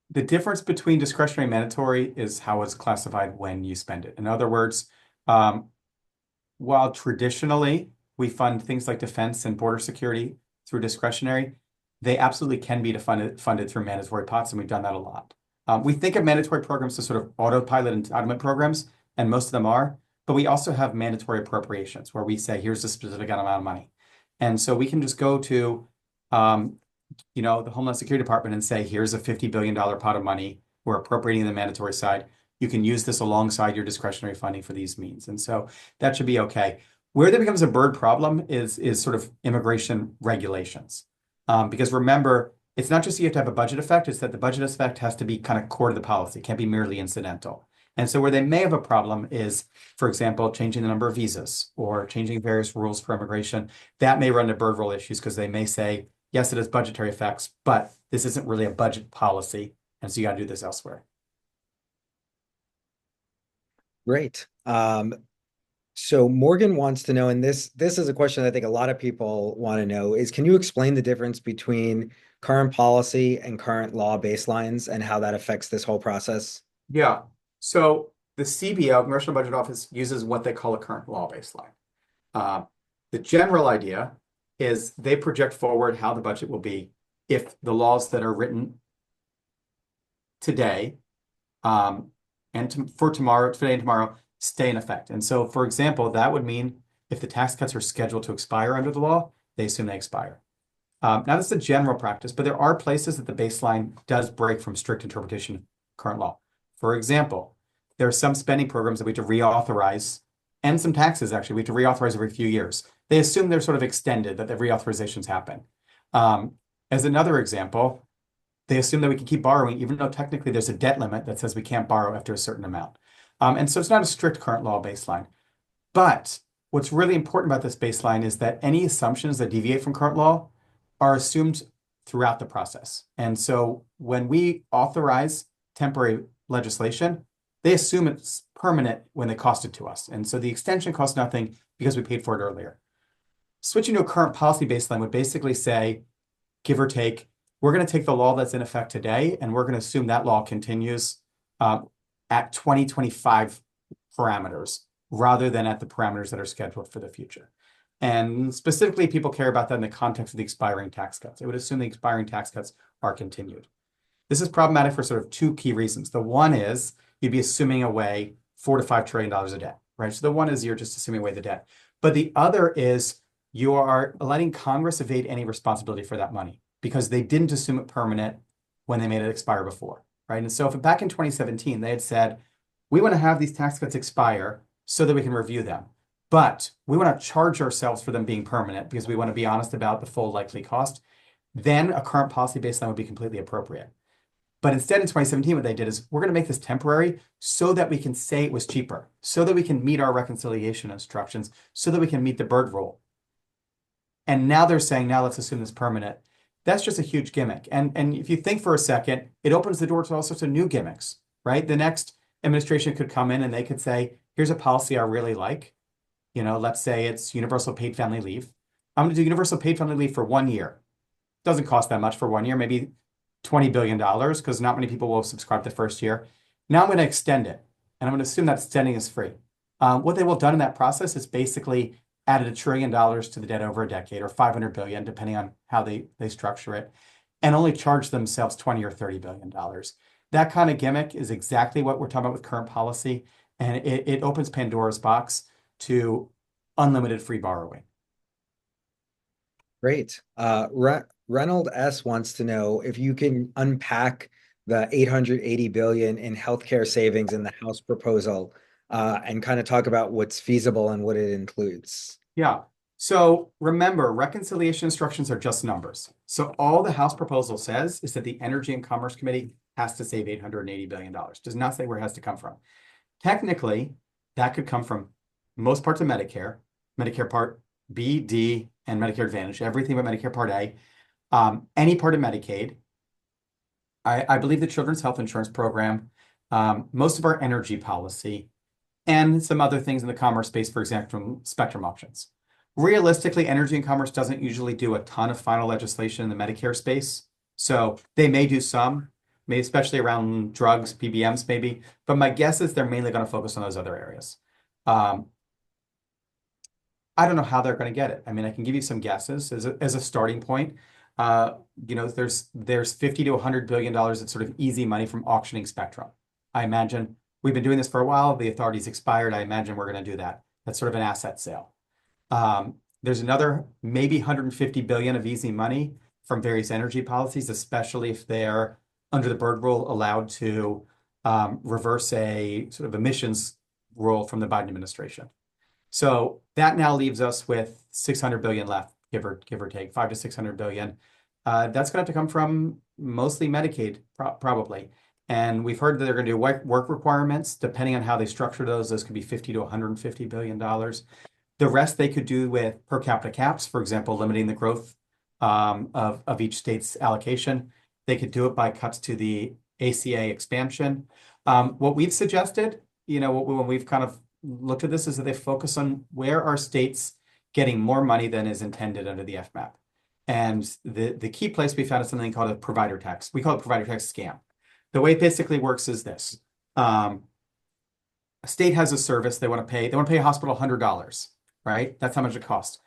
Speaker 2: the difference between discretionary and mandatory is how it's classified when you spend it. In other words, while traditionally we fund things like defense and border security through discretionary, they absolutely can be funded through mandatory pots, and we've done that a lot. We think of mandatory programs as sort of autopilot entitlement programs, and most of them are, but we also have mandatory appropriations where we say, here's a specific amount of money. And so we can just go to, the Homeland Security Department and say, here's a $50 billion pot of money. We're appropriating the mandatory side. You can use this alongside your discretionary funding for these means. And so that should be okay. Where that becomes a Byrd problem is sort of immigration regulations. Because remember, it's not just you have to have a budget effect, it's that the budget effect has to be kind of core to the policy. It can't be merely incidental. And so where they may have a problem is, for example, changing the number of visas or changing various rules for immigration. That may run into Byrd rule issues because they may say, yes, it has budgetary effects, but this isn't really a budget policy. And so you got to do this elsewhere.
Speaker 1: Great. So Morgan wants to know, and this is a question I think a lot of people want to know, is can you explain the difference between current policy and current law baselines and how that affects this whole process?
Speaker 2: Yeah. So the CBO, Congressional Budget Office, uses what they call a current law baseline. The general idea is they project forward how the budget will be if the laws that are written today for tomorrow, today and tomorrow, stay in effect. And so, for example, that would mean if the tax cuts are scheduled to expire under the law, they assume they expire. Now, this is a general practice, but there are places that the baseline does break from strict interpretation of current law. For example, there are some spending programs that we have to reauthorize, and some taxes, actually, we have to reauthorize every few years. They assume they're sort of extended, that the reauthorizations happen. As another example, they assume that we can keep borrowing, even though technically there's a debt limit that says we can't borrow after a certain amount. And so it's not a strict current law baseline. But what's really important about this baseline is that any assumptions that deviate from current law are assumed throughout the process. And so when we authorize temporary legislation, they assume it's permanent when they cost it to us. And so the extension costs nothing because we paid for it earlier. Switching to a current policy baseline would basically say, give or take, we're going to take the law that's in effect today, and we're going to assume that law continues at 2025 parameters rather than at the parameters that are scheduled for the future. And specifically, people care about that in the context of the expiring tax cuts. They would assume the expiring tax cuts are continued. This is problematic for sort of two key reasons. The one is you'd be assuming away $4 to $5 trillion of debt, right? So the one is you're just assuming away the debt. But the other is you are letting Congress evade any responsibility for that money because they didn't assume it permanent when they made it expire before, right? And so if back in 2017, they had said, we want to have these tax cuts expire so that we can review them. But we want to charge ourselves for them being permanent because we want to be honest about the full likely cost. Then a current policy baseline would be completely appropriate. But instead in 2017, what they did is we're going to make this temporary so that we can say it was cheaper, so that we can meet our reconciliation instructions, so that we can meet the Byrd rule. And now they're saying, now let's assume this permanent. That's just a huge gimmick. And if you think for a second, it opens the door to all sorts of new gimmicks, right? The next administration could come in and they could say, here's a policy I really like. You know, let's say it's universal paid family leave. I'm going to do universal paid family leave for 1 year. Doesn't cost that much for 1 year, maybe $20 billion, because not many people will subscribe the first year. Now I'm going to extend it, and I'm going to assume that extending is free. What they will have done in that process is basically added $1 trillion to the debt over a decade, or 500 billion, depending on how they structure it, and only charge themselves 20 or $30 billion. That kind of gimmick is exactly what we're talking about with current policy, and it opens Pandora's box to unlimited free borrowing.
Speaker 1: Great. Reynold S. wants to know if you can unpack the 880 billion in healthcare savings in the House proposal and kind of talk about what's feasible and what it includes.
Speaker 2: Yeah. So remember, reconciliation instructions are just numbers. So all the House proposal says is that the Energy and Commerce Committee has to save $880 billion. Does not say where it has to come from. Technically, that could come from most parts of Medicare, Medicare Part B, D, and Medicare Advantage, everything but Medicare Part A, any part of Medicaid. I believe the Children's Health Insurance Program, most of our energy policy, and some other things in the commerce space, for example, from spectrum auctions. Realistically, energy and commerce doesn't usually do a ton of final legislation in the Medicare space. So they may do some, maybe especially around drugs, PBMs maybe, but my guess is they're mainly going to focus on those other areas. I don't know how they're going to get it. I mean, I can give you some guesses as a starting point. There's $50 to $100 billion of sort of easy money from auctioning spectrum. I imagine we've been doing this for a while. The authority's expired. I imagine we're going to do that. That's sort of an asset sale. There's another maybe 150 billion of easy money from various energy policies, especially if they're under the Byrd rule allowed to reverse a sort of emissions rule from the Biden administration. So that now leaves us with 600 billion left, give or take, 500 to 600 billion. That's going to have to come from mostly Medicaid, probably. And we've heard that they're going to do work requirements. Depending on how they structure those could be 50 to 150 billion dollars. The rest they could do with per capita caps, for example, limiting the growth of each state's allocation. They could do it by cuts to the ACA expansion. What we've suggested, when we've kind of looked at this, is that they focus on where are states getting more money than is intended under the FMAP. And the key place we found is something called a provider tax. We call it provider tax scam. The way it basically works is this. A state has a service they want to pay. They want to pay a hospital $100, right? That's how much it costs.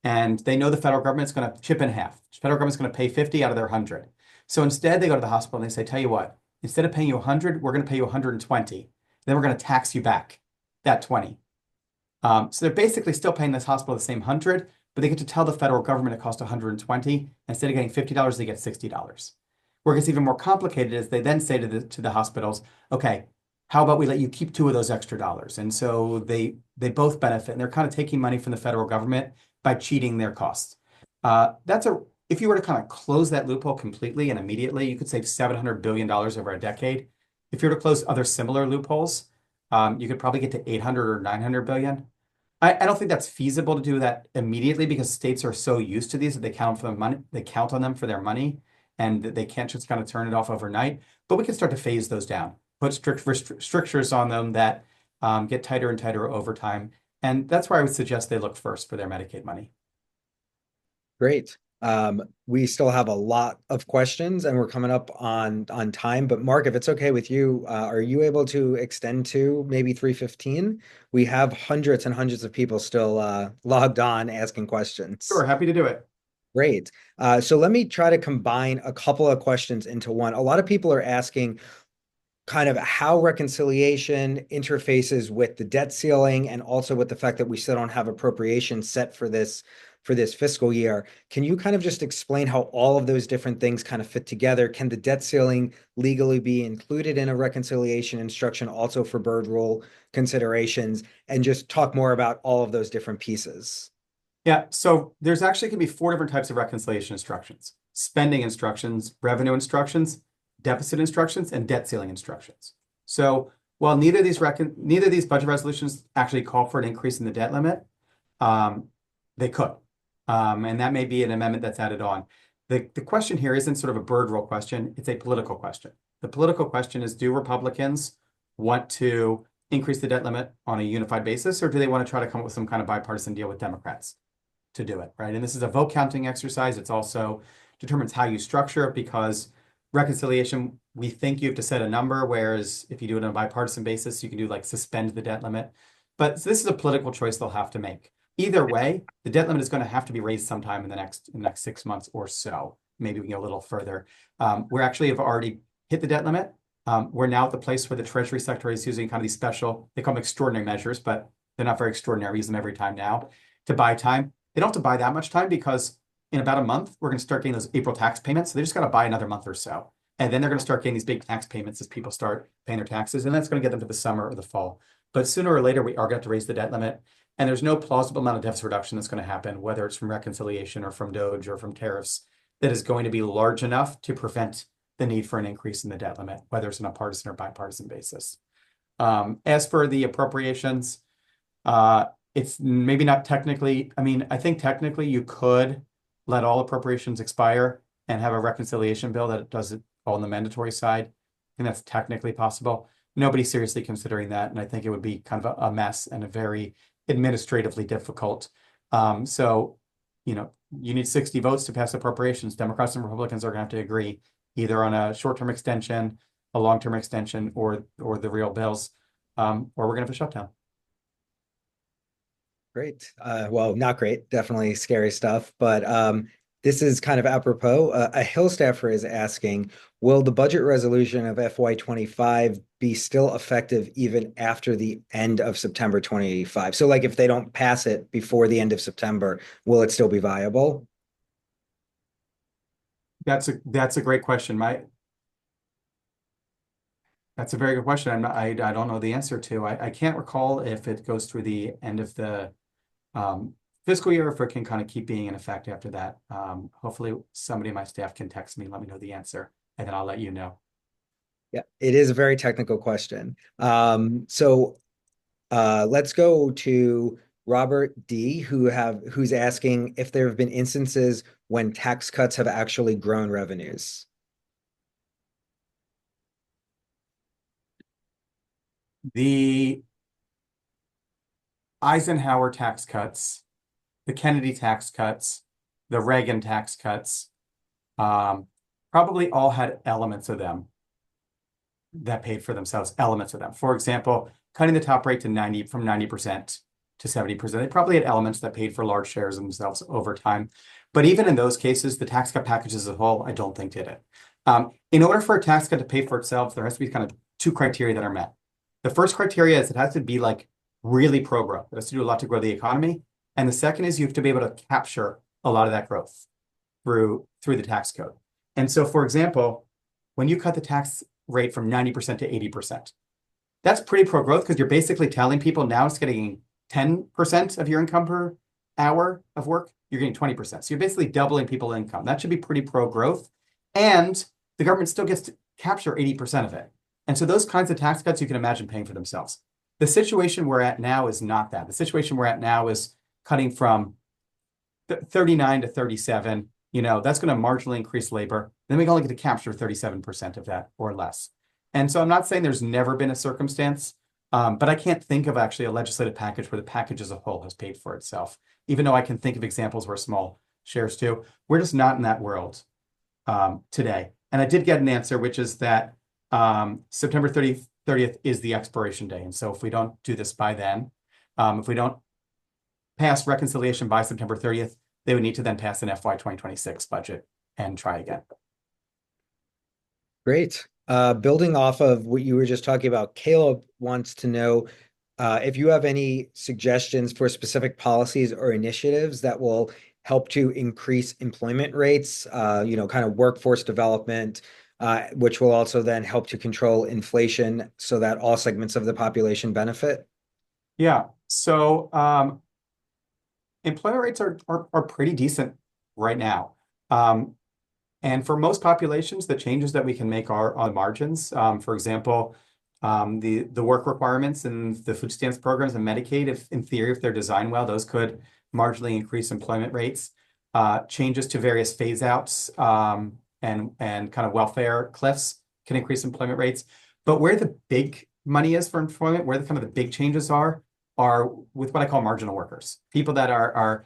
Speaker 2: And they know the federal government's going to chip in half. The federal government's going to pay 50 out of their 100. So instead, they go to the hospital and they say, tell you what, instead of paying you 100, we're going to pay you 120. Then we're going to tax you back that 20. So they're basically still paying this hospital the same 100, but they get to tell the federal government it costs $120. Instead of getting $50, they get $60. Where it gets even more complicated is they then say to the hospitals, okay, how about we let you keep two of those extra dollars? And so they both benefit, and they're kind of taking money from the federal government by cheating their costs. If you were to kind of close that loophole completely and immediately, you could save $700 billion over a decade. If you were to close other similar loopholes, you could probably get to 800 or 900 billion. I don't think that's feasible to do that immediately because states are so used to these that they count for the money, they count on them for their money, and they can't just kind of turn it off overnight. But we can start to phase those down, put strict strictures on them that get tighter and tighter over time. And that's where I would suggest they look first for their Medicaid money.
Speaker 1: Great. We still have a lot of questions and we're coming up on time, but Mark, if it's okay with you, are you able to extend to maybe 3:15? We have hundreds and hundreds of people still logged on asking questions.
Speaker 2: Sure, happy to do it.
Speaker 1: Great. So let me try to combine a couple of questions into one. A lot of people are asking kind of how reconciliation interfaces with the debt ceiling and also with the fact that we still don't have appropriations set for this fiscal year. Can you kind of just explain how all of those different things kind of fit together? Can the debt ceiling legally be included in a reconciliation instruction also for Byrd rule considerations, and just talk more about all of those different pieces?
Speaker 2: Yeah, so there's actually can be four different types of reconciliation instructions: spending instructions, revenue instructions, deficit instructions, and debt ceiling instructions. So while neither of these budget resolutions actually call for an increase in the debt limit, they could. And that may be an amendment that's added on. The question here isn't sort of a Byrd rule question, it's a political question. The political question is, do Republicans want to increase the debt limit on a unified basis, or do they want to try to come up with some kind of bipartisan deal with Democrats to do it, right? And this is a vote counting exercise. It's also determines how you structure it, because reconciliation, we think you have to set a number, whereas if you do it on a bipartisan basis, you can do like suspend the debt limit. But this is a political choice they'll have to make. Either way, the debt limit is going to have to be raised sometime in the next 6 months or so. Maybe we can go a little further. We actually have already hit the debt limit. We're now at the place where the Treasury Secretary is using kind of these special, they call them extraordinary measures, but they're not very extraordinary. We use them every time now to buy time. They don't have to buy that much time because in about a month, we're going to start getting those April tax payments. So they just got to buy another month or so. And then they're going to start getting these big tax payments as people start paying their taxes. And that's going to get them to the summer or the fall. But sooner or later, we are going to have to raise the debt limit. And there's no plausible amount of deficit reduction that's going to happen, whether it's from reconciliation or from DOGE or from tariffs, that is going to be large enough to prevent the need for an increase in the debt limit, whether it's on a partisan or bipartisan basis. As for the appropriations, it's maybe not technically, I mean, I think technically you could let all appropriations expire and have a reconciliation bill that does it all on the mandatory side. I think that's technically possible. Nobody's seriously considering that. And I think it would be kind of a mess and a very administratively difficult. So, you need 60 votes to pass appropriations. Democrats and Republicans are going to have to agree either on a short-term extension, a long-term extension, or the real bills, or we're going to have a shutdown.
Speaker 1: Great. Well, not great. Definitely scary stuff. But this is kind of apropos. A Hill staffer is asking, will the budget resolution of FY25 be still effective even after the end of September 2025? So like if they don't pass it before the end of September, will it still be viable?
Speaker 2: That's a great question. That's a very good question. I don't know the answer to. I can't recall if it goes through the end of the fiscal year, if it can kind of keep being in effect after that. Hopefully somebody in my staff can text me, let me know the answer, and then I'll let you know.
Speaker 1: Yeah, it is a very technical question. So let's go to Robert D, who's asking if there have been instances when tax cuts have actually grown revenues.
Speaker 2: The Eisenhower tax cuts, the Kennedy tax cuts, the Reagan tax cuts, probably all had elements of them that paid for themselves, elements of them. For example, cutting the top rate to 90 from 90% to 70%. They probably had elements that paid for large shares of themselves over time. But even in those cases, the tax cut packages as a whole, I don't think did it. In order for a tax cut to pay for itself, there has to be kind of two criteria that are met. The first criteria is it has to be like really pro-growth. It has to do a lot to grow the economy. And the second is you have to be able to capture a lot of that growth through the tax code. And so, for example, when you cut the tax rate from 90% to 80%, that's pretty pro-growth because you're basically telling people now it's getting 10% of your income per hour of work, you're getting 20%. So you're basically doubling people's income. That should be pretty pro-growth. And the government still gets to capture 80% of it. And so those kinds of tax cuts you can imagine paying for themselves. The situation we're at now is not that. The situation we're at now is cutting from 39 to 37. That's going to marginally increase labor. Then we only get to capture 37% of that or less. And so I'm not saying there's never been a circumstance, but I can't think of actually a legislative package where the package as a whole has paid for itself, even though I can think of examples where small shares do. We're just not in that world today. And I did get an answer, which is that September 30th is the expiration day. And so if we don't do this by then, if we don't pass reconciliation by September 30th, they would need to then pass an FY 2026 budget and try again.
Speaker 1: Great. Building off of what you were just talking about, Caleb wants to know if you have any suggestions for specific policies or initiatives that will help to increase employment rates, kind of workforce development, which will also then help to control inflation so that all segments of the population benefit.
Speaker 2: Yeah. So employment rates are pretty decent right now. And for most populations, the changes that we can make are on margins. For example, the work requirements in the food stamps programs and Medicaid, if in theory, if they're designed well, those could marginally increase employment rates. Changes to various phase outs and kind of welfare cliffs can increase employment rates. But where the big money is for employment, where the kind of the big changes are with what I call marginal workers, people that are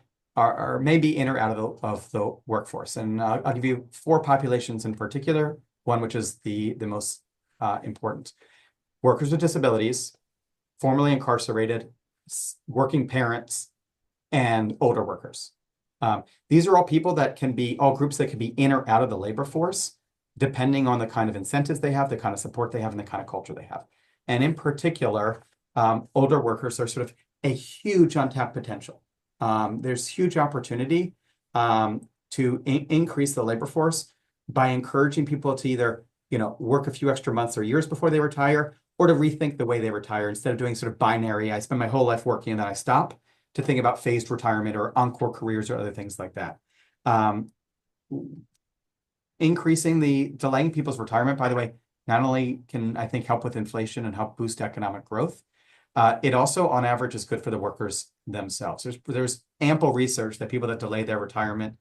Speaker 2: maybe in or out of the workforce. And I'll give you 4 populations in particular, one which is the most important. Workers with disabilities, formerly incarcerated, working parents, and older workers. These are all people that can be, all groups that can be in or out of the labor force, depending on the kind of incentives they have, the kind of support they have, and the kind of culture they have. And in particular, older workers are sort of a huge untapped potential. There's huge opportunity to increase the labor force by encouraging people to either, work a few extra months or years before they retire, or to rethink the way they retire instead of doing sort of binary, I spend my whole life working and then I stop, to think about phased retirement or encore careers or other things like that. Delaying people's retirement, by the way, not only can, I think, help with inflation and help boost economic growth, it also, on average, is good for the workers themselves. There's ample research that people that delay their retirement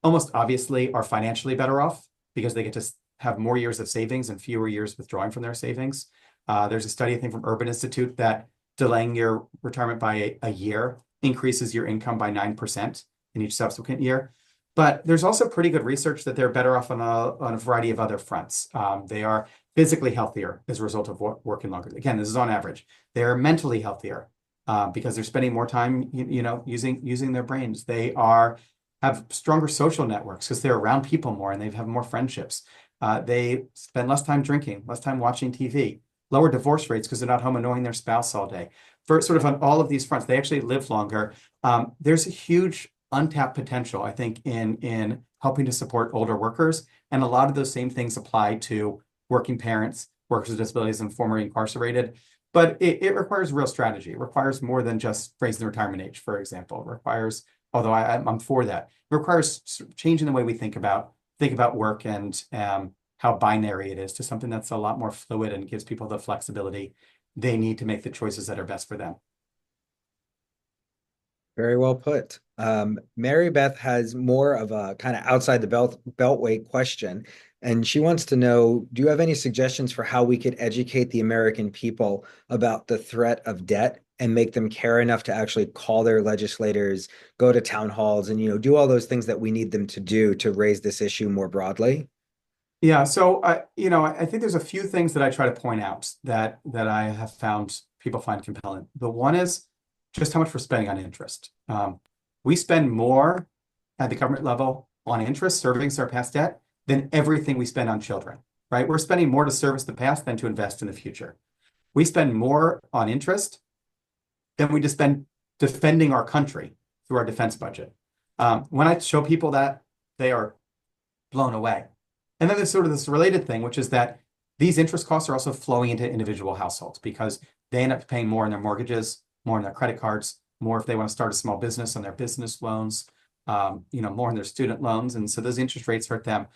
Speaker 2: almost obviously are financially better off because they get to have more years of savings and fewer years withdrawing from their savings. There's a study, I think, from Urban Institute that delaying your retirement by a year increases your income by 9% in each subsequent year. But there's also pretty good research that they're better off on a variety of other fronts. They are physically healthier as a result of working longer. Again, this is on average. They're mentally healthier because they're spending more time, using their brains. They have stronger social networks because they're around people more and they have more friendships. They spend less time drinking, less time watching TV, lower divorce rates because they're not home annoying their spouse all day. For sort of on all of these fronts, they actually live longer. There's a huge untapped potential, I think, in helping to support older workers. And a lot of those same things apply to working parents, workers with disabilities, and formerly incarcerated. But it requires real strategy. It requires more than just raising the retirement age, for example. It requires, although I'm for that, it requires changing the way we think about work and how binary it is to something that's a lot more fluid and gives people the flexibility they need to make the choices that are best for them.
Speaker 1: Very well put. Mary Beth has more of a kind of outside the beltway question, and she wants to know, do you have any suggestions for how we could educate the American people about the threat of debt and make them care enough to actually call their legislators, go to town halls, and do all those things that we need them to do to raise this issue more broadly?
Speaker 2: Yeah, so I think there's a few things that I try to point out that I have found people find compelling. The one is just how much we're spending on interest. We spend more at the government level on interest, servicing our past debt, than everything we spend on children, right? We're spending more to service the past than to invest in the future. We spend more on interest than we just spend defending our country through our defense budget. When I show people that, they are blown away. And then there's sort of this related thing, which is that these interest costs are also flowing into individual households because they end up paying more in their mortgages, more in their credit cards, more if they want to start a small business on their business loans, more in their student loans. And so those interest rates hurt them.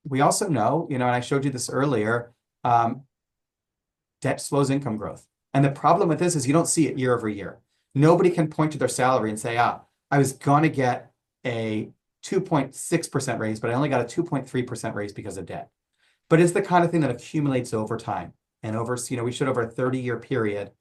Speaker 2: We also know, and I showed you this earlier, debt slows income growth. And the problem with this is you don't see it year over year. Nobody can point to their salary and say, I was going to get a 2.6% raise, but I only got a 2.3% raise because of debt. But it's the kind of thing that accumulates over time. And we should over a 30-year period,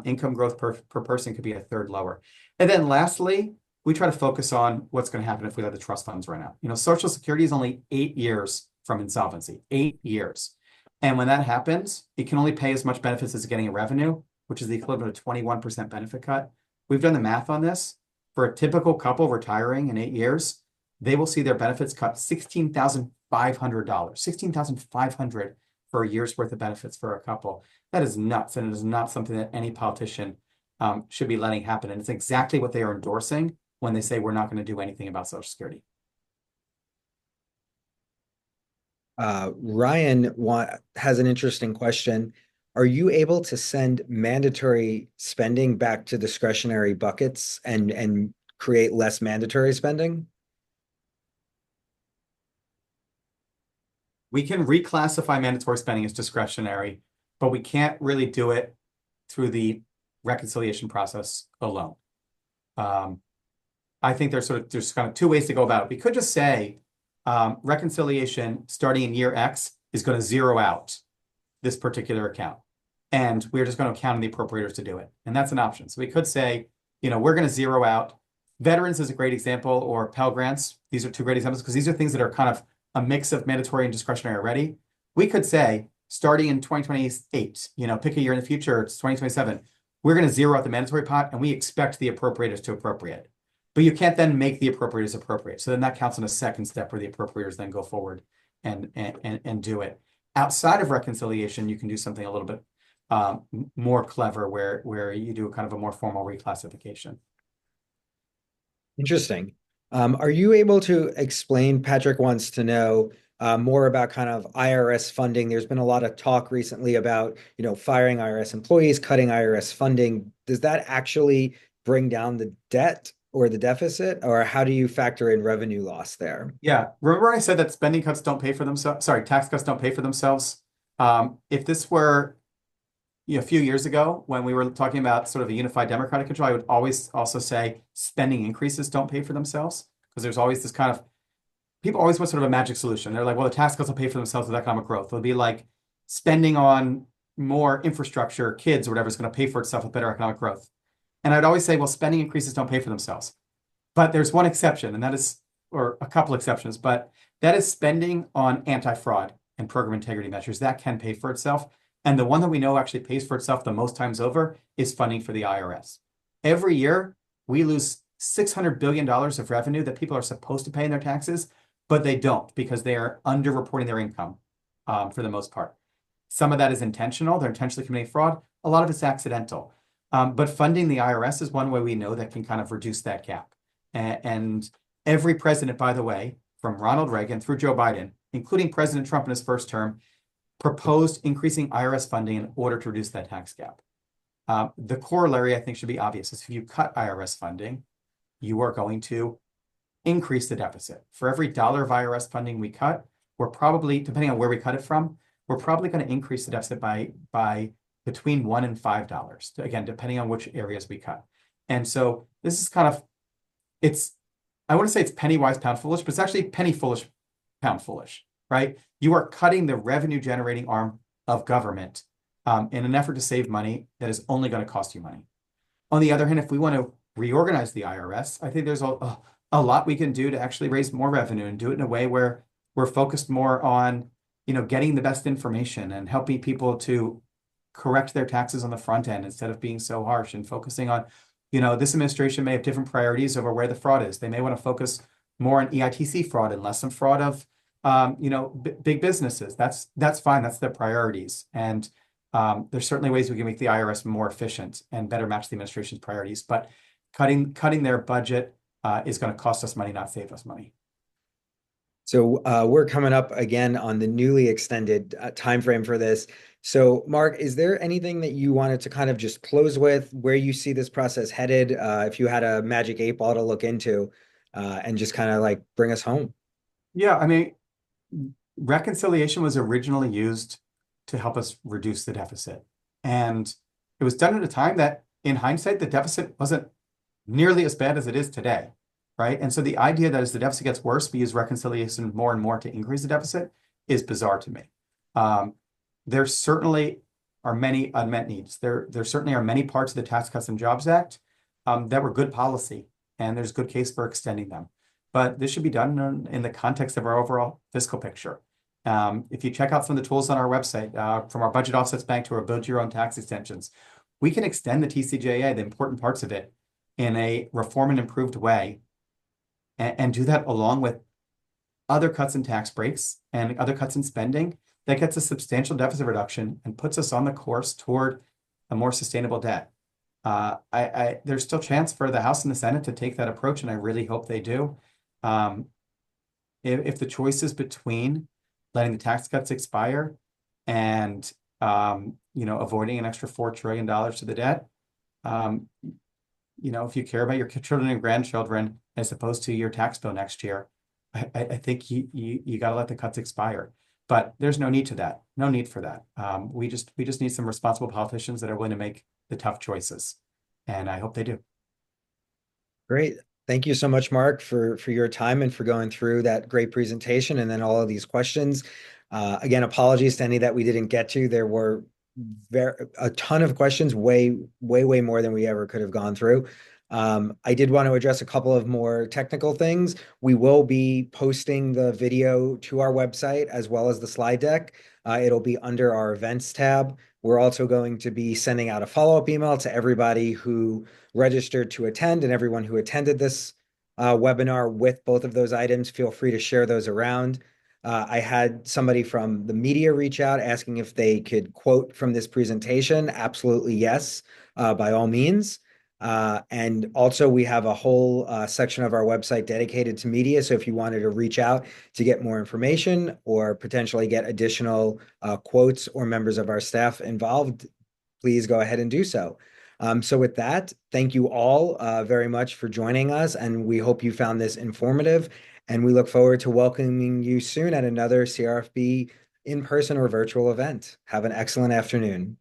Speaker 2: income growth per person could be a third lower. And then lastly, we try to focus on what's going to happen if we let the trust funds run out. Social Security is only 8 years from insolvency, 8 years. And when that happens, it can only pay as much benefits as getting a revenue, which is the equivalent of 21% benefit cut. We've done the math on this. For a typical couple retiring in 8 years, they will see their benefits cut $16,500, $16,500 for a year's worth of benefits for a couple. That is nuts, and it is not something that any politician should be letting happen. And it's exactly what they are endorsing when they say we're not going to do anything about Social Security.
Speaker 1: Ryan has an interesting question. Are you able to send mandatory spending back to discretionary buckets and create less mandatory spending?
Speaker 2: We can reclassify mandatory spending as discretionary, but we can't really do it through the reconciliation process alone. I think there's kind of two ways to go about it. We could just say reconciliation starting in year X is going to zero out this particular account. And we're just going to count on the appropriators to do it. And that's an option. So we could say, we're going to zero out. Veterans is a great example, or Pell Grants. These are two great examples because these are things that are kind of a mix of mandatory and discretionary already. We could say, starting in 2028, pick a year in the future, it's 2027, we're going to zero out the mandatory pot and we expect the appropriators to appropriate. But you can't then make the appropriators appropriate. So then that counts on a second step where the appropriators then go forward and do it. Outside of reconciliation, you can do something a little bit more clever where you do a kind of a more formal reclassification.
Speaker 1: Interesting. Are you able to explain, Patrick wants to know more about kind of IRS funding. There's been a lot of talk recently about, firing IRS employees, cutting IRS funding. Does that actually bring down the debt or the deficit, or how do you factor in revenue loss there?
Speaker 2: Yeah. Remember I said that spending cuts don't pay for themselves? Sorry, tax cuts don't pay for themselves. If this were a few years ago when we were talking about sort of a unified Democratic control, I would always also say spending increases don't pay for themselves, because there's always this kind of, people always want sort of a magic solution. They're like, well, the tax cuts will pay for themselves with economic growth. It'll be like spending on more infrastructure, kids, or whatever is going to pay for itself with better economic growth. And I'd always say, well, spending increases don't pay for themselves. But there's one exception, and that is, or a couple exceptions, but that is spending on anti-fraud and program integrity measures. That can pay for itself. And the one that we know actually pays for itself the most times over is funding for the IRS. Every year, we lose $600 billion of revenue that people are supposed to pay in their taxes, but they don't because they are underreporting their income for the most part. Some of that is intentional. They're intentionally committing fraud. A lot of it's accidental. But funding the IRS is one way we know that can kind of reduce that gap. And every president, by the way, from Ronald Reagan through Joe Biden, including President Trump in his first term, proposed increasing IRS funding in order to reduce that tax gap. The corollary, I think, should be obvious. Is if you cut IRS funding, you are going to increase the deficit. For every dollar of IRS funding we cut, we're probably, depending on where we cut it from, we're probably going to increase the deficit by between $1 and $5, again, depending on which areas we cut. And so this is kind of, I want to say it's penny wise, pound foolish, but it's actually penny foolish, pound foolish, right? You are cutting the revenue generating arm of government in an effort to save money that is only going to cost you money. On the other hand, if we want to reorganize the IRS, I think there's a lot we can do to actually raise more revenue and do it in a way where we're focused more on, getting the best information and helping people to correct their taxes on the front end instead of being so harsh, and focusing on, this administration may have different priorities over where the fraud is. They may want to focus more on EITC fraud and less on fraud of, big businesses. That's fine. That's their priorities. And There's certainly ways we can make the IRS more efficient and better match the administration's priorities, but cutting their budget is going to cost us money, not save us money.
Speaker 1: So we're coming up again on the newly extended time frame for this. So Mark, is there anything that you wanted to kind of just close with, where you see this process headed, if you had a magic 8 ball to look into, and just kind of like bring us home?
Speaker 2: Yeah, I mean, reconciliation was originally used to help us reduce the deficit. And it was done at a time that, in hindsight, the deficit wasn't nearly as bad as it is today, right? And so the idea that as the deficit gets worse, we use reconciliation more and more to increase the deficit is bizarre to me. There certainly are many unmet needs. There certainly are many parts of the Tax Cuts and Jobs Act that were good policy, and there's good case for extending them. But this should be done in the context of our overall fiscal picture. If you check out some of the tools on our website, from our budget offsets bank to our build your own tax extensions, we can extend the TCJA, the important parts of it, in a reform and improved way, and do that along with other cuts in tax breaks and other cuts in spending that gets a substantial deficit reduction and puts us on the course toward a more sustainable debt. There's still chance for the House and the Senate to take that approach, and I really hope they do. If the choice is between letting the tax cuts expire and avoiding an extra $4 trillion to the debt, if you care about your children and grandchildren as opposed to your tax bill next year, I think you got to let the cuts expire. But there's no need to that. No need for that. We just need some responsible politicians that are willing to make the tough choices, and I hope they do.
Speaker 1: Great. Thank you so much, Mark, for your time and for going through that great presentation and then all of these questions. Again, apologies to any that we didn't get to. There were a ton of questions, way more than we ever could have gone through. I did want to address a couple of more technical things. We will be posting the video to our website as well as the slide deck. It'll be under our events tab. We're also going to be sending out a follow-up email to everybody who registered to attend and everyone who attended this webinar with both of those items. Feel free to share those around. I had somebody from the media reach out asking if they could quote from this presentation. Absolutely, yes, by all means. And also we have a whole section of our website dedicated to media. So if you wanted to reach out to get more information or potentially get additional quotes or members of our staff involved, please go ahead and do so. So with that, thank you all very much for joining us, and we hope you found this informative, and we look forward to welcoming you soon at another CRFB in-person or virtual event. Have an excellent afternoon.